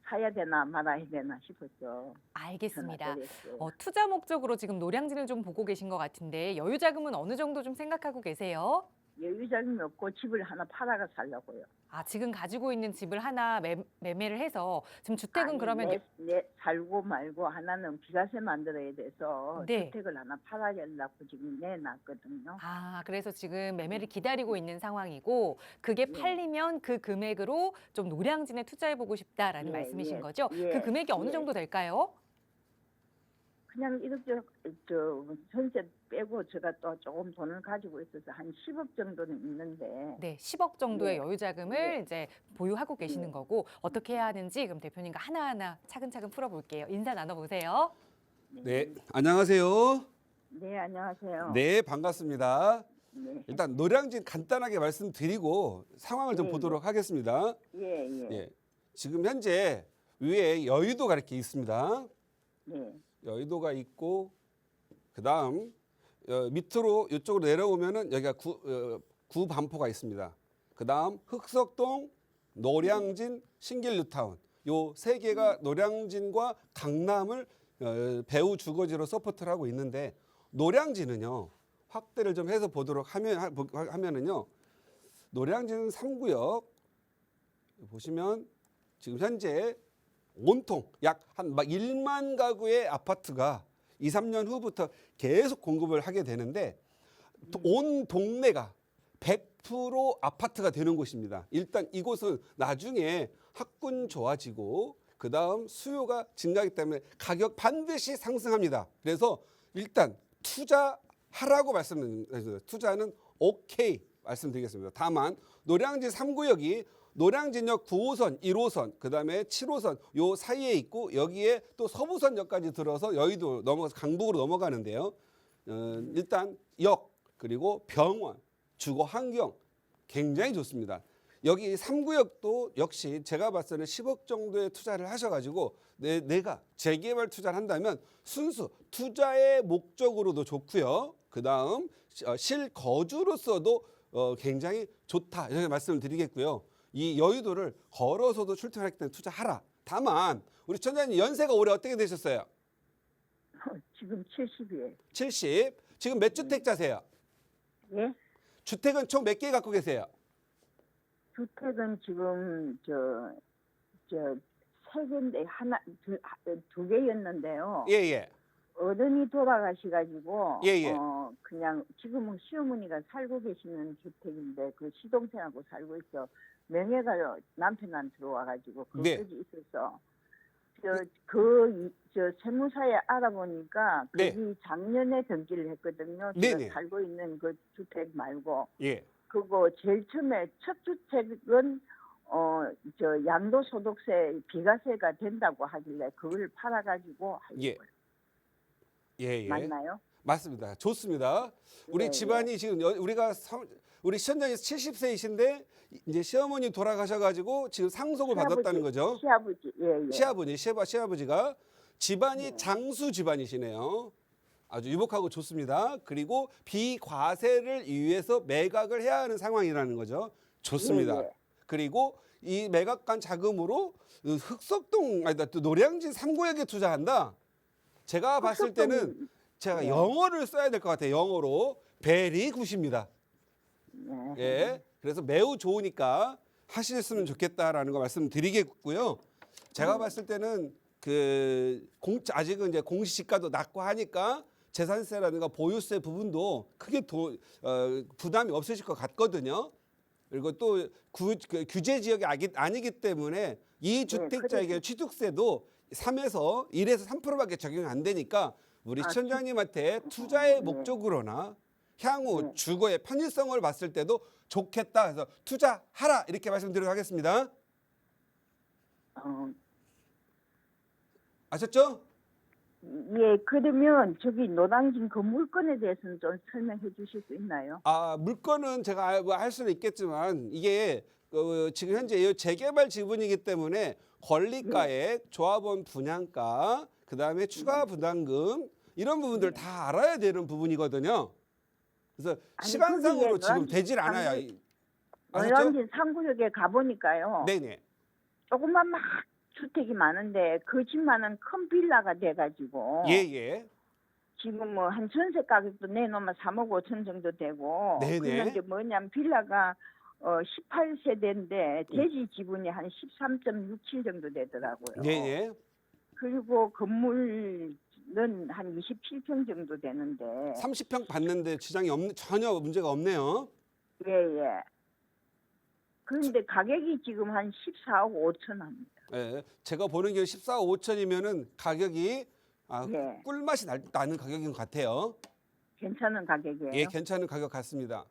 사야 되나 말아야 되나 싶어서 알겠습니다. 전화드렸어요. 투자 목적으로 지금 노량진을 좀 보고 계신 것 같은데 여유 자금은 어느 정도 좀 생각하고 계세요? 여유자금이 없고 집을 하나 팔아가 살려고요. 아, 지금 가지고 있는 집을 하나 매매를 해서 지금 주택은 아니, 그러면 내 살고 말고 하나는 비과세 만들어야 돼서 네. 주택을 하나 팔아야려고 지금 내놨거든요. 아, 그래서 지금 매매를 기다리고 있는 상황이고 그게 예. 팔리면 그 금액으로 좀 노량진에 투자해보고 싶다라는 예, 말씀이신 예, 거죠? 예, 그 금액이 어느 예. 정도 될까요? 그냥 이렇게 저 전세 빼고 제가 또 조금 돈을 가지고 있어서 한 10억 정도는 있는데 네, 10억 정도의 예. 여유 자금을 예. 이제 보유하고 계시는 예. 거고 어떻게 해야 하는지 그럼 대표님과 하나하나 차근차근 풀어볼게요. 인사 나눠보세요. 네, 안녕하세요. 네, 안녕하세요. 네, 반갑습니다. 네. 일단 노량진 간단하게 말씀드리고 상황을 좀 예, 보도록 하겠습니다. 예, 예. 예, 지금 현재 위에 여의도가 이렇게 있습니다. 네. 여의도가 있고 그다음 밑으로 이쪽으로 내려오면은 여기가 구반포가 있습니다. 그다음 흑석동, 노량진, 신길 뉴타운 요 세 개가 노량진과 강남을 배후 주거지로 서포트를 하고 있는데 노량진은요 확대를 좀 해서 보도록 하면은요 노량진 3구역 보시면 지금 현재 온통 약 한 1만 가구의 아파트가 2, 3년 후부터 계속 공급을 하게 되는데 온 동네가 100% 아파트가 되는 곳입니다. 일단 이곳은 나중에 학군 좋아지고 그다음 수요가 증가하기 때문에 가격 반드시 상승합니다. 그래서 일단 투자하라고 말씀드렸어요. 투자는 오케이 말씀드리겠습니다. 다만 노량진 3구역이 노량진역 9호선, 1호선, 그다음에 7호선 요 사이에 있고 여기에 또 서부선역까지 들어서 여의도 넘어가서 강북으로 넘어가는데요. 일단 역 그리고 병원, 주거 환경 굉장히 좋습니다. 여기 3구역도 역시 제가 봤을 때는 10억 정도의 투자를 하셔가지고 내가 재개발 투자를 한다면 순수 투자의 목적으로도 좋고요. 그다음 실거주로서도 굉장히 좋다 이렇게 말씀을 드리겠고요. 이 여의도를 걸어서도 출퇴근할 때 투자하라. 다만 우리 천장님 연세가 올해 어떻게 되셨어요? 지금 70이에요. 70. 지금 몇 주택자세요? 예? 주택은 총 몇 개 갖고 계세요? 주택은 지금 세 개인데 두 개였는데요. 예, 예. 어른이 돌아가셔가지고 예, 예. 그냥 지금은 시어머니가 살고 계시는 주택인데 그 시동생하고 살고 있어. 명예가 남편한테 들어와가지고 네. 그것이 있어서 저 세무사에 알아보니까 네. 거기 작년에 등기를 했거든요. 제가 네네. 살고 있는 그 주택 말고 예. 그거 제일 처음에 첫 주택은 저 양도소득세 비과세가 된다고 하길래 그걸 팔아가지고 하려고요. 예. 예, 예. 맞나요? 맞습니다. 좋습니다. 우리 예, 집안이 지금 우리 시청자님 70세이신데 이제 시어머니 돌아가셔가지고 지금 상속을 받았다는 거죠. 시아버지, 예, 예. 시아버지가 집안이 네. 장수 집안이시네요. 아주 유복하고 좋습니다. 그리고 비과세를 위해서 매각을 해야 하는 상황이라는 거죠. 좋습니다. 예, 예. 그리고 이 매각한 자금으로 흑석동 아니다 또 노량진 3구역에 투자한다. 제가 봤을 때는 제가 네. 영어를 써야 될 것 같아요. 영어로 베리 굿입니다. 네. 예, 그래서 매우 좋으니까 하셨으면 좋겠다라는 거 말씀드리겠고요. 제가 봤을 때는 아직은 이제 공시지가도 낮고 하니까 재산세라든가 보유세 부분도 크게 부담이 없으실 것 같거든요. 그리고 또 규제 지역이 아니기 때문에 이 주택자에게 취득세도 3에서 1에서 3%밖에 적용이 안 되니까 우리 시청자님한테 투자의 네. 목적으로나 향후 네. 주거의 편의성을 봤을 때도 좋겠다 해서 투자하라 이렇게 말씀드리도록 하겠습니다. 아셨죠? 예, 그러면 저기 노량진 그 물건에 대해서는 좀 설명해 주실 수 있나요? 물건은 제가 할 수는 있겠지만 이게 지금 현재 재개발 지분이기 때문에 권리가액, 조합원 분양가, 그다음에 추가 부담금 이런 부분들 다 알아야 되는 부분이거든요. 그래서 아니, 시간상으로 거기에 지금 되질 않아요. 아셨죠? 노량진 상구역에 가보니까요. 네네. 조금만 막 주택이 많은데 그 집만은 큰 빌라가 돼가지고 예예. 지금 뭐 한 전세 가격도 내놓으면 3억 5천 정도 되고 네네. 그런데 뭐냐면 빌라가 18세대인데 대지 지분이 한 13.67 정도 되더라고요. 네네. 그리고 건물은 한 27평 정도 되는데 30평 받는데 전혀 문제가 없네요. 예예. 그런데 가격이 지금 한 14억 5천 합니다. 예, 제가 보는 게 14억 5천이면은 가격이 예. 꿀맛이 나는 가격인 것 같아요. 괜찮은 가격이에요. 예, 괜찮은 가격 같습니다.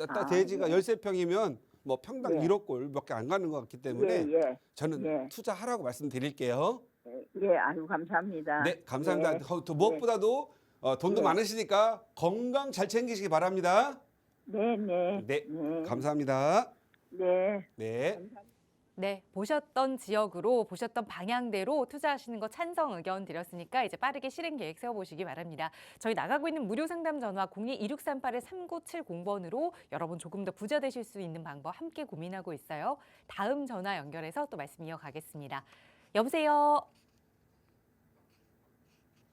아, 대지가 예. 13평이면 뭐 평당 예. 1억 꼴밖에 안 가는 것 같기 때문에 예. 저는 예. 투자하라고 말씀드릴게요. 예, 아유 감사합니다. 네, 감사합니다. 예. 또 무엇보다도 돈도 예. 많으시니까 건강 잘 챙기시기 바랍니다. 네. 네, 감사합니다. 네. 네. 네, 보셨던 지역으로 보셨던 방향대로 투자하시는 거 찬성 의견 드렸으니까 이제 빠르게 실행 계획 세워보시기 바랍니다. 저희 나가고 있는 무료 상담 전화 02-2638-3970번으로 여러분 조금 더 부자 되실 수 있는 방법 함께 고민하고 있어요. 다음 전화 연결해서 또 말씀 이어가겠습니다. 여보세요?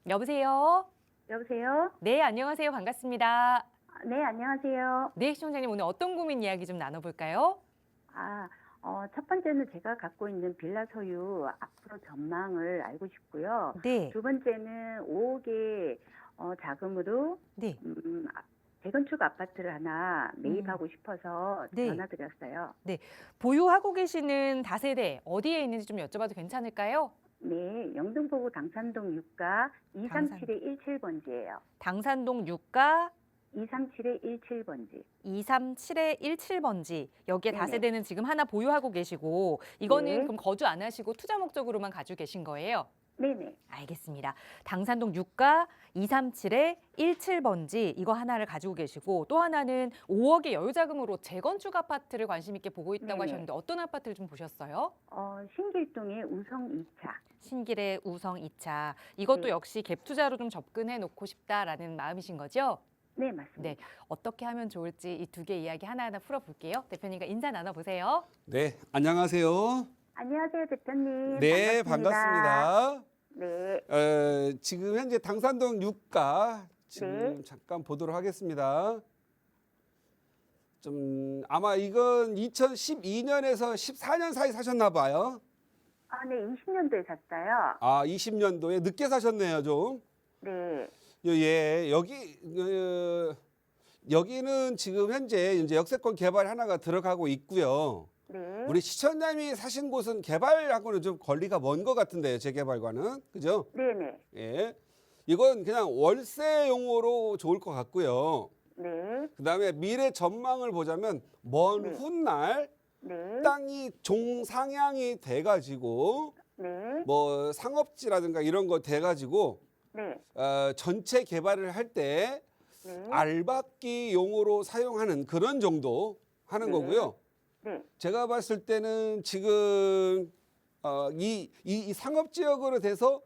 여보세요? 여보세요? 네, 안녕하세요. 반갑습니다. 네, 안녕하세요. 네, 시청자님 오늘 어떤 고민 이야기 좀 나눠볼까요? 첫 번째는 제가 갖고 있는 빌라 소유 앞으로 전망을 알고 싶고요. 네, 두 번째는 5억의 자금으로 네. 재건축 아파트를 하나 매입하고 싶어서 네. 전화드렸어요. 보유하고 계시는 다세대 어디에 있는지 좀 여쭤봐도 괜찮을까요? 네, 영등포구 당산동 6가 237-17번지예요. 당산동 6가 237-17번지. 237-17번지. 여기에 네네. 다세대는 지금 하나 보유하고 계시고 이거는 네. 그럼 거주 안 하시고 투자 목적으로만 가지고 계신 거예요? 네네. 알겠습니다. 당산동 6가 237-17번지 이거 하나를 가지고 계시고 또 하나는 5억의 여유자금으로 재건축 아파트를 관심 있게 보고 있다고 네네. 하셨는데 어떤 아파트를 좀 보셨어요? 신길동의 우성 2차. 신길의 우성 2차. 이것도 네. 역시 갭 투자로 좀 접근해 놓고 싶다라는 마음이신 거죠? 네, 맞습니다. 네, 어떻게 하면 좋을지 이 두 개 이야기 하나하나 풀어볼게요. 대표님과 인사 나눠보세요. 네, 안녕하세요. 안녕하세요, 대표님. 네, 반갑습니다. 반갑습니다. 네, 지금 현재 당산동 6가 지금 잠깐 보도록 하겠습니다. 좀 아마 이건 2012년에서 14년 사이 사셨나 봐요. 아, 네, 20년도에 샀어요. 아, 20년도에 늦게 사셨네요, 좀. 네, 예, 여기는 지금 현재 이제 역세권 개발 하나가 들어가고 있고요. 네, 우리 시청자님이 사신 곳은 개발하고는 좀 거리가 먼 것 같은데요, 재개발과는. 그죠? 네, 네, 예. 이건 그냥 월세용으로 좋을 것 같고요. 네, 그다음에 미래 전망을 보자면 먼 네. 훗날 네, 땅이 종상향이 돼가지고 네, 뭐 상업지라든가 이런 거 돼가지고 네, 전체 개발을 할 때 네, 알박기용으로 사용하는 그런 정도 하는 네. 거고요. 네, 제가 봤을 때는 지금 이 상업지역으로 돼서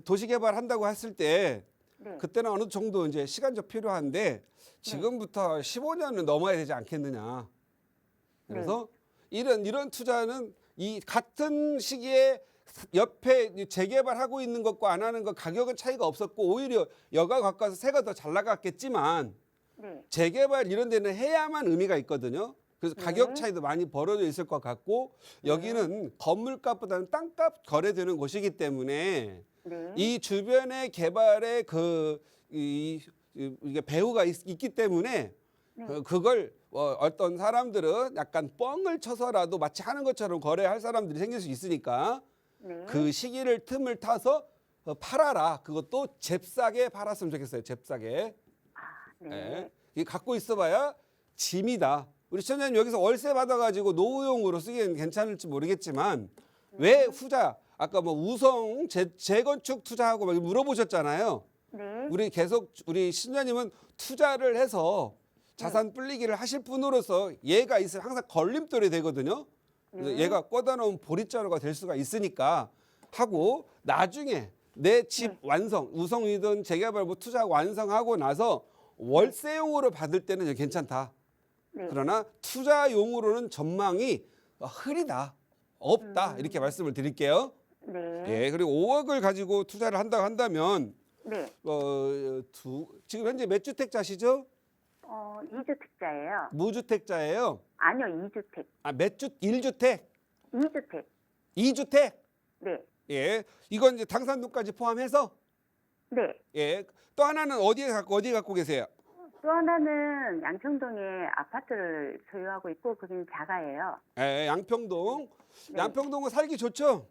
도시 개발한다고 했을 때 네. 그때는 어느 정도 이제 시간적 필요한데 지금부터 15년은 넘어야 되지 않겠느냐. 그래서 이런 투자는 이 같은 시기에 옆에 재개발하고 있는 것과 안 하는 것 가격은 차이가 없었고 오히려 여가 가까워서 새가 더 잘 나갔겠지만 네, 재개발 이런 데는 해야만 의미가 있거든요. 그래서 네. 가격 차이도 많이 벌어져 있을 것 같고 여기는 건물값보다는 땅값 거래되는 곳이기 때문에 네, 이 주변의 개발에 이게 배후가 있기 때문에 네. 그걸 어떤 사람들은 약간 뻥을 쳐서라도 마치 하는 것처럼 거래할 사람들이 생길 수 있으니까 네. 그 시기를 틈을 타서 팔아라. 그것도 잽싸게 팔았으면 좋겠어요. 잽싸게. 네, 예. 이 갖고 있어봐야 짐이다. 우리 시청자님 여기서 월세 받아가지고 노후용으로 쓰기엔 괜찮을지 모르겠지만 왜 후자 아까 뭐 우성 재건축 투자하고 막 물어보셨잖아요. 네, 우리 신자님은 투자를 해서 자산 불리기를 하실 분으로서 얘가 있으면 항상 걸림돌이 되거든요. 그래서 얘가 꽂아놓은 보릿자루가 될 수가 있으니까 하고 나중에 내 집 완성, 우성이든 재개발 뭐 투자 완성하고 나서 월세용으로 받을 때는 괜찮다. 네. 그러나 투자용으로는 전망이 흐리다, 없다 이렇게 말씀을 드릴게요. 네, 예, 그리고 5억을 가지고 투자를 한다고 한다면 네. 지금 현재 몇 주택자시죠? 2주택자예요. 무주택자예요. 아니요, 2주택. 아, 몇 주? 1주택, 2주택. 2주택. 네, 예, 이건 이제 당산동까지 포함해서 네. 예. 또 하나는 어디 갖고 계세요? 또 하나는 양평동에 아파트를 소유하고 있고 거기는 자가예요. 예, 양평동. 네. 양평동은 살기 좋죠?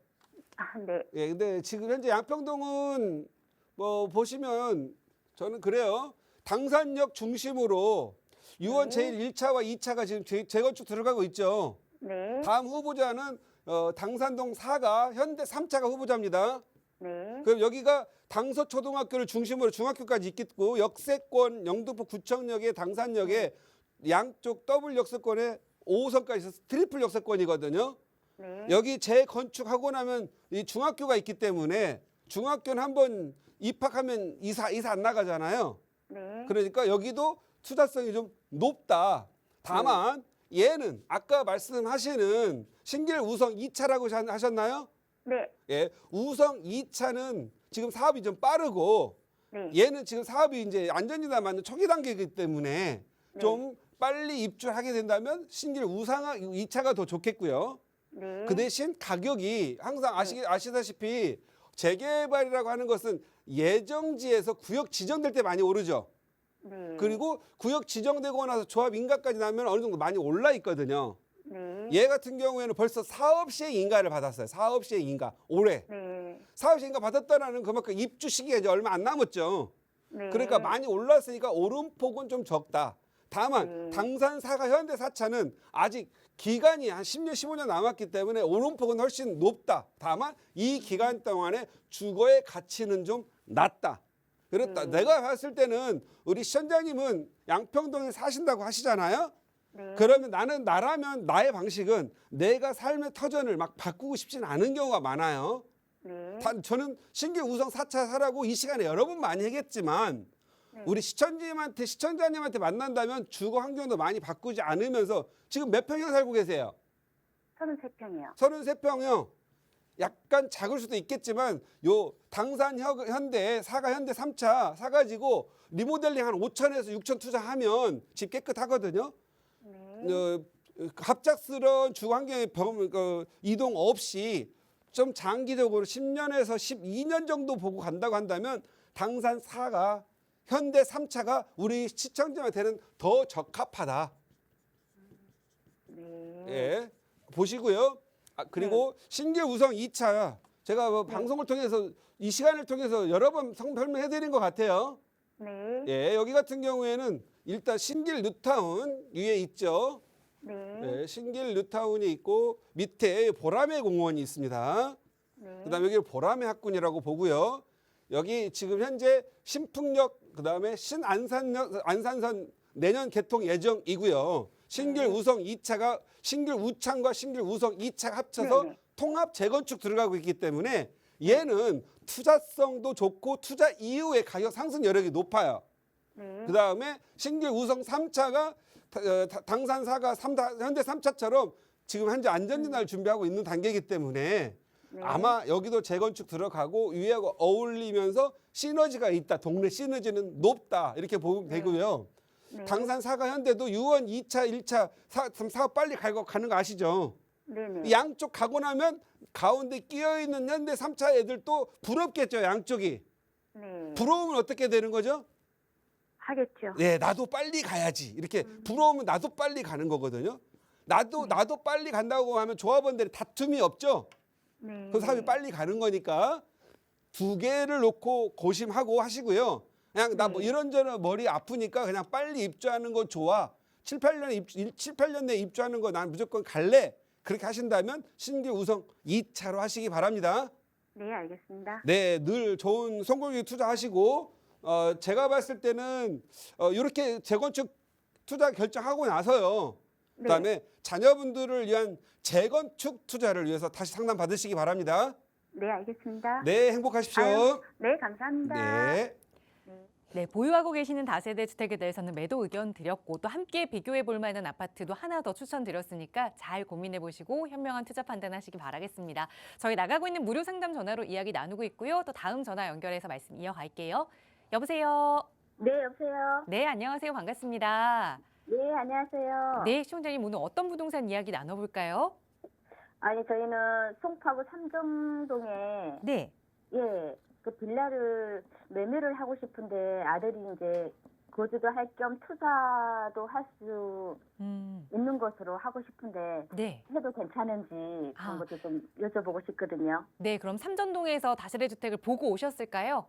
아, 네, 예, 근데 지금 현재 양평동은 뭐 보시면 저는 그래요. 당산역 중심으로 유원 제1차와 2차가 지금 재건축 들어가고 있죠. 네, 다음 후보자는 당산동 4가 현대 3차가 후보자입니다. 네, 그럼 여기가 당서초등학교를 중심으로 중학교까지 있겠고 역세권 영등포 구청역에 당산역에 양쪽 더블 역세권에 5호선까지 있어서 트리플 역세권이거든요. 네, 여기 재건축하고 나면 이 중학교가 있기 때문에 중학교는 한번 입학하면 이사 안 나가잖아요. 네, 그러니까 여기도 투자성이 좀 높다. 다만 얘는 아까 말씀하시는 신길 우성 2차라고 하셨나요? 네, 예, 우성 2차는 지금 사업이 좀 빠르고 네, 얘는 지금 사업이 이제 안전이다 맞는 초기 단계이기 때문에 네. 좀 빨리 입주하게 된다면 신길 우상 2차가 더 좋겠고요. 네, 그 대신 가격이 항상 아시다시피 재개발이라고 하는 것은 예정지에서 구역 지정될 때 많이 오르죠. 네, 그리고 구역 지정되고 나서 조합 인가까지 나면 어느 정도 많이 올라 있거든요. 네, 얘 같은 경우에는 벌써 사업 시행 인가를 받았어요. 사업 시행 인가 올해 네, 사업 시행 인가 받았다라는 그만큼 입주 시기가 이제 얼마 안 남았죠. 네. 그러니까 많이 올랐으니까 오름폭은 좀 적다. 다만 당산사가 현대 4차는 아직 기간이 한 10년, 15년 남았기 때문에 오름폭은 훨씬 높다. 다만 이 기간 동안에 주거의 가치는 좀 낮다. 그렇다. 내가 봤을 때는 우리 시청자님은 양평동에 사신다고 하시잖아요. 네. 그러면 나라면 나의 방식은 내가 삶의 터전을 막 바꾸고 싶지는 않은 경우가 많아요. 네. 저는 신길 우성 4차 사라고 이 시간에 여러 번 많이 얘기했지만 우리 시청자님한테 만난다면 주거 환경도 많이 바꾸지 않으면서 지금 몇 평에 살고 계세요? 33평이요. 33평이요. 약간 작을 수도 있겠지만 요 당산 현대 사가 현대 3차 사가지고 리모델링 한 5천에서 6천 투자하면 집 깨끗하거든요. 네. 갑작스러운 주 환경의 이동 없이 좀 장기적으로 10년에서 12년 정도 보고 간다고 한다면 당산 4가 현대 3차가 우리 시청자한테는 더 적합하다. 네. 예, 보시고요. 그리고 신길 우성 2차 제가 뭐 네. 방송을 통해서 이 시간을 통해서 여러 번 설명해드린 것 같아요. 네. 예, 여기 같은 경우에는 일단 신길 뉴타운 위에 있죠. 네. 예, 신길 뉴타운이 있고 밑에 보라매 공원이 있습니다. 네. 그다음에 여기 보라매 학군이라고 보고요. 여기 지금 현재 신풍역 그다음에 신안산역 안산선 내년 개통 예정이고요. 신길 우성 2차가 신길 우창과 신길 우성 2차 합쳐서 네네. 통합 재건축 들어가고 있기 때문에 얘는 투자성도 좋고 투자 이후에 가격 상승 여력이 높아요. 네. 그다음에 신길 우성 3차가 당산 4가 현대 3차처럼 지금 현재 안전진단을 준비하고 있는 단계이기 때문에 네. 아마 여기도 재건축 들어가고 위하고 어울리면서 시너지가 있다. 동네 시너지는 높다. 이렇게 보면 네. 되고요. 네. 당산 4가 현대도 유원 2차, 1차, 4가 빨리 가는 거 아시죠? 네네. 양쪽 가고 나면 가운데 끼어있는 현대 3차 애들도 부럽겠죠. 양쪽이. 네. 부러우면 어떻게 되는 거죠? 하겠죠. 네, 나도 빨리 가야지. 이렇게 부러우면 나도 빨리 가는 거거든요. 나도 빨리 간다고 하면 조합원들이 다툼이 없죠. 네. 그 사람이 빨리 가는 거니까 두 개를 놓고 고심하고 하시고요. 그냥 나 뭐 네. 이런저런 머리 아프니까 그냥 빨리 입주하는 건 좋아. 7, 8년 내에 입주하는 거 난 무조건 갈래. 그렇게 하신다면 신길 우성 2차로 하시기 바랍니다. 네, 알겠습니다. 네, 늘 좋은 성공률 투자하시고 제가 봤을 때는 이렇게 재건축 투자 결정하고 나서요. 네. 그다음에 자녀분들을 위한 재건축 투자를 위해서 다시 상담 받으시기 바랍니다. 네, 알겠습니다. 네, 행복하십시오. 아유, 네, 감사합니다. 네. 네, 보유하고 계시는 다세대 주택에 대해서는 매도 의견 드렸고 또 함께 비교해 볼 만한 아파트도 하나 더 추천드렸으니까 잘 고민해 보시고 현명한 투자 판단하시기 바라겠습니다. 저희 나가고 있는 무료 상담 전화로 이야기 나누고 있고요. 또 다음 전화 연결해서 말씀 이어갈게요. 여보세요. 네, 여보세요. 네, 안녕하세요. 반갑습니다. 네, 안녕하세요. 네, 시청자님 오늘 어떤 부동산 이야기 나눠볼까요? 아니, 저희는 송파구 삼정동에 네. 예, 그 빌라를 매매를 하고 싶은데 아들이 이제 거주도 할 겸 투자도 할 수 있는 것으로 하고 싶은데 네. 해도 괜찮은지 아. 그런 것도 좀 여쭤보고 싶거든요. 네, 그럼 삼전동에서 다세대 주택을 보고 오셨을까요?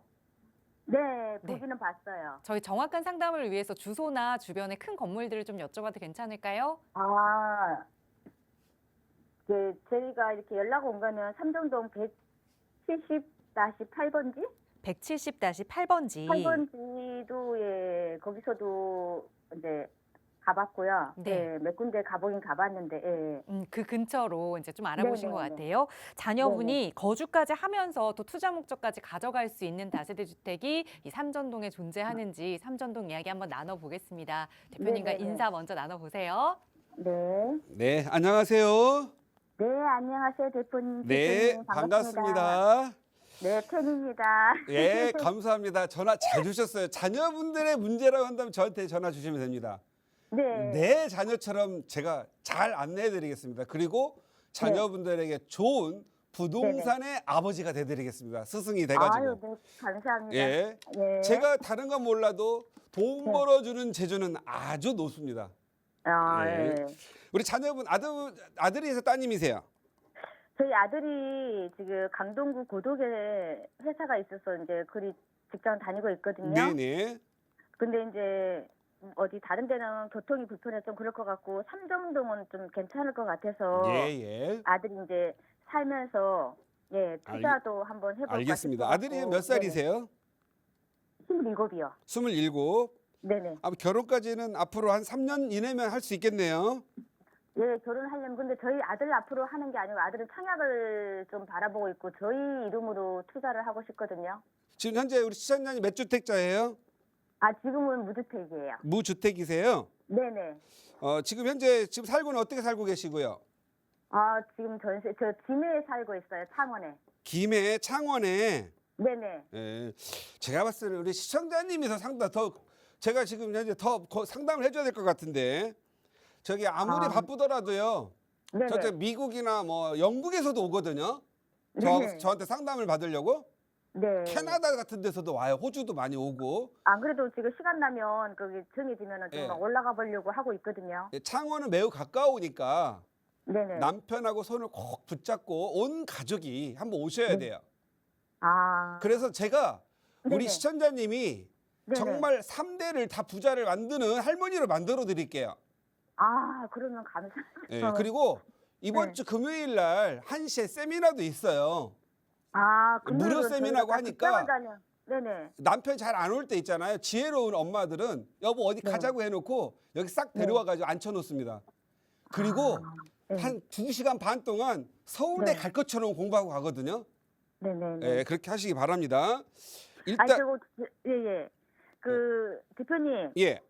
네, 네. 보기는 봤어요. 저희 정확한 상담을 위해서 주소나 주변의 큰 건물들을 좀 여쭤봐도 괜찮을까요? 아, 저희가 이렇게 연락 온 거는 삼정동 170-8번지? 170-8번지. 8번지도 예, 거기서도 이제 가봤고요. 네. 예, 몇 군데 가보긴 가봤는데, 예. 그 근처로 이제 좀 알아보신 것 네네네. 같아요. 자녀분이 거주까지 하면서 또 투자 목적까지 가져갈 수 있는 다세대 주택이 이 삼전동에 존재하는지 삼전동 이야기 한번 나눠보겠습니다. 대표님과 네네네. 인사 먼저 나눠보세요. 네. 네, 안녕하세요. 네, 안녕하세요, 대표님. 네, 대표님, 반갑습니다. 네, 팬입니다. 예, 감사합니다. 전화 잘 주셨어요. 자녀분들의 문제라고 한다면 저한테 전화 주시면 됩니다. 네. 내 자녀처럼 제가 잘 안내해 드리겠습니다. 그리고 자녀분들에게 좋은 부동산의 아버지가 돼 드리겠습니다. 스승이 돼 가지고. 아유, 네, 감사합니다. 예. 네. 제가 다른 건 몰라도 돈 네. 벌어주는 재주는 아주 높습니다. 아, 예. 예. 우리 자녀분 아들이세요, 따님이세요? 저희 아들이 지금 강동구 고덕에 회사가 있어서 이제 그리 직장 다니고 있거든요. 네네. 근데 이제 어디 다른 데는 교통이 불편해서 좀 그럴 것 같고 삼정동은 좀 괜찮을 것 같아서 예. 아들이 이제 살면서 예 투자도 한번 해볼까 알겠습니다. 싶어갖고. 아들이 몇 살이세요? 27이요. 27. 네네. 결혼까지는 앞으로 한 3년 이내면 할 수 있겠네요. 예, 결혼하려면 근데 저희 아들 앞으로 하는 게 아니고 아들은 청약을 좀 바라보고 있고 저희 이름으로 투자를 하고 싶거든요. 지금 현재 우리 시청자님 몇 주택자예요? 아, 지금은 무주택이에요. 무주택이세요? 네네. 지금 현재 지금 살고는 어떻게 살고 계시고요? 지금 전세, 저 진해에 살고 있어요. 창원에. 김해 창원에. 네네. 예. 제가 봤을 때는 우리 시청자님이 더 제가 지금 현재 더 상담을 해줘야 될 것 같은데 저기 아무리 바쁘더라도요. 네네. 저쪽 미국이나 뭐 영국에서도 오거든요. 네네. 저한테 상담을 받으려고. 네. 캐나다 같은 데서도 와요. 호주도 많이 오고. 안 그래도 지금 시간 나면 거기 정해지면은 좀 예. 올라가 보려고 하고 있거든요. 예, 창원은 매우 가까우니까 네네. 남편하고 손을 꼭 붙잡고 온 가족이 한번 오셔야 돼요. 그래서 제가 우리 네네. 시청자님이 네네. 정말 3대를 다 부자를 만드는 할머니로 만들어 드릴게요. 그러면 감사해요. 예, 그리고 이번 네. 주 금요일 날 1시에 세미나도 있어요. 금요일은 무료 세미나고 저희가 하니까 네네. 남편 잘 안 올 때 있잖아요. 지혜로운 엄마들은 여보 어디 네. 가자고 해놓고 여기 싹 데려와가지고 앉혀놓습니다. 그리고 네. 한 2시간 반 동안 서울대 네. 갈 것처럼 공부하고 가거든요. 네네네. 예, 그렇게 하시기 바랍니다. 아니, 일단 예예. 그 대표님, 예,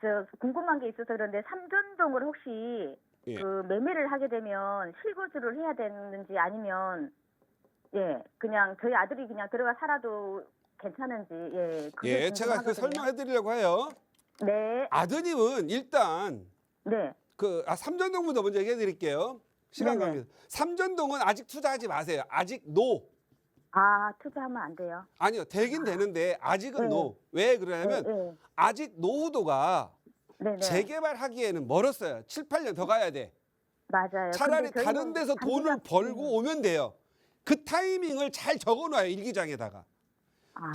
저 궁금한 게 있어서 그런데 삼전동을 혹시 예. 그 매매를 하게 되면 실거주를 해야 되는지 아니면 그냥 저희 아들이 그냥 들어가 살아도 괜찮은지 그게 예, 제가 그 궁금하거든요. 설명해드리려고 해요. 네. 아드님은 일단 네. 삼전동부터 먼저 얘기해드릴게요. 시간 네네. 관계에서. 삼전동은 아직 투자하지 마세요. 아직 노. 투자하면 안 돼요. 아니요, 되긴 되는데 아직은 네. 노. 왜 그러냐면 네. 아직 노후도가 네네. 재개발하기에는 멀었어요. 7, 8년 더 가야 돼. 맞아요. 차라리 근데 다른 저희는 데서 돈을 단기간- 벌고 오면 돼요. 그 타이밍을 잘 적어놔요, 일기장에다가.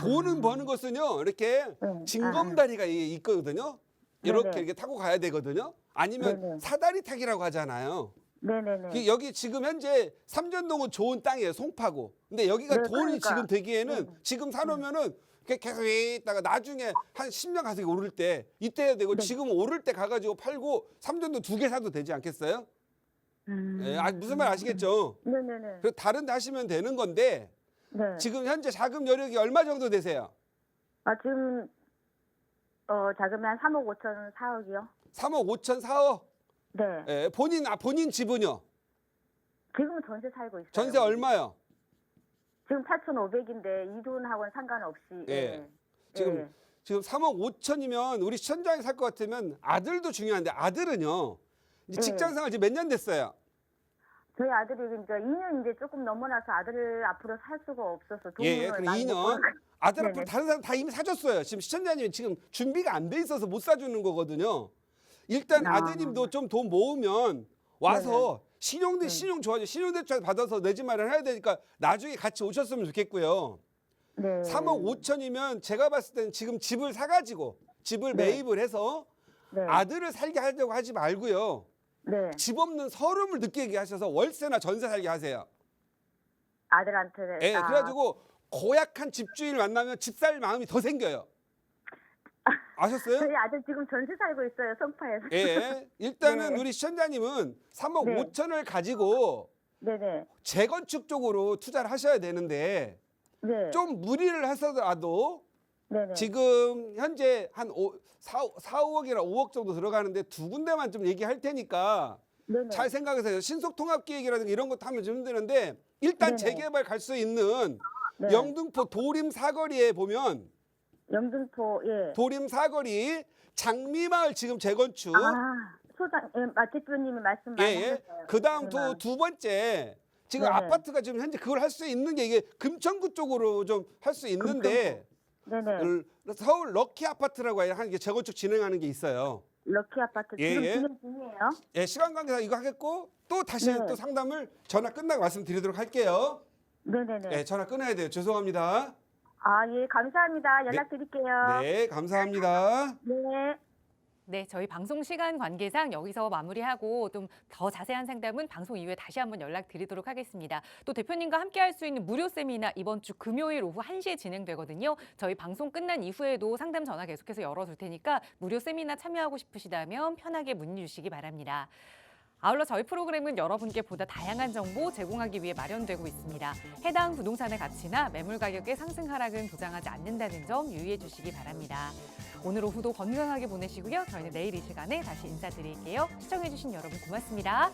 돈은 버는 것은요, 이렇게 네. 징검다리가 있거든요. 이렇게 네네. 이렇게 타고 가야 되거든요. 아니면 네네. 사다리 타기라고 하잖아요. 네네네. 여기 지금 현재 삼전동은 좋은 땅이에요, 송파구. 근데 여기가 네, 돈이 그러니까. 지금 되기에는 네. 지금 사놓으면은 계속 있다가 나중에 한 10년 가서 오를 때 이때 해야 되고 네. 지금 오를 때 가가지고 팔고 삼전동 2개 사도 되지 않겠어요? 예, 무슨 말 아시겠죠? 네네네. 그래서 다른 데 하시면 되는 건데 네. 지금 현재 자금 여력이 얼마 정도 되세요? 지금 자금이 한 3억 5천 4억이요. 3억 5천 4억. 네. 예, 본인 집은요? 지금은 전세 살고 있어요. 전세 얼마요? 지금 8,500인데 이돈하고는 상관없이. 예. 지금 3억 5천이면 우리 시청자에 살 것 같으면 아들도 중요한데 아들은요. 이제 네. 직장 생활 지금 몇 년 됐어요? 저희 아들이 그러니까 2년 이제 조금 넘어나서 아들을 앞으로 살 수가 없어서 돈을 예, 그럼 많이 못 2년. 벌어가지고. 아들 네네. 앞으로 다른 사람 다 이미 사줬어요. 지금 시청자님이 지금 준비가 안 돼 있어서 못 사주는 거거든요. 일단 아드님도 좀 돈 모으면 와서 신용대 신용 좋아져 신용대출 받아서 내 집 마련해야 되니까 나중에 같이 오셨으면 좋겠고요. 네. 3억 5천이면 제가 봤을 때는 지금 집을 사가지고 집을 네. 매입을 해서 네. 아들을 살게 하려고 하지 말고요. 네. 집 없는 서름을 느끼게 하셔서 월세나 전세 살게 하세요. 아들한테. 예, 그래가지고 고약한 집주인을 만나면 집 살 마음이 더 생겨요. 아셨어요? 저희 아들 지금 전세 살고 있어요. 성파에서. 예, 일단은 네. 우리 시청자님은 3억 네. 5천을 가지고 네네. 재건축 쪽으로 투자를 하셔야 되는데 네. 좀 무리를 하더라도 네네. 지금 현재 한 4, 5억이나 5억 정도 들어가는데 두 군데만 좀 얘기할 테니까 네네. 잘 생각해서 신속통합기획이라든가 이런 것도 하면 좀 힘드는데 일단 네네. 재개발 갈 수 있는 네. 영등포 도림 사거리에 보면 영등포 도림 사거리 장미마을 지금 재건축 소장 대표님이 말씀 예, 많이 예. 하셨어요. 그다음 네. 두 번째 지금 네네. 아파트가 지금 현재 그걸 할 수 있는 게 이게 금천구 쪽으로 좀 할 수 있는데 네네. 서울 럭키 아파트라고 하는 게 재건축 진행하는 게 있어요. 럭키 아파트 예, 지금 예. 진행 중이에요. 예, 시간 관계상 이거 하겠고 또 다시 네. 또 상담을 전화 끝나고 말씀드리도록 할게요. 네네네. 예, 전화 끊어야 돼요. 죄송합니다. 예, 감사합니다. 연락드릴게요. 네, 감사합니다. 네. 네, 저희 방송 시간 관계상 여기서 마무리하고 좀 더 자세한 상담은 방송 이후에 다시 한번 연락드리도록 하겠습니다. 또 대표님과 함께 할 수 있는 무료 세미나 이번 주 금요일 오후 1시에 진행되거든요. 저희 방송 끝난 이후에도 상담 전화 계속해서 열어둘 테니까 무료 세미나 참여하고 싶으시다면 편하게 문의 주시기 바랍니다. 아울러 저희 프로그램은 여러분께 보다 다양한 정보 제공하기 위해 마련되고 있습니다. 해당 부동산의 가치나 매물 가격의 상승 하락은 보장하지 않는다는 점 유의해 주시기 바랍니다. 오늘 오후도 건강하게 보내시고요. 저희는 내일 이 시간에 다시 인사드릴게요. 시청해주신 여러분 고맙습니다.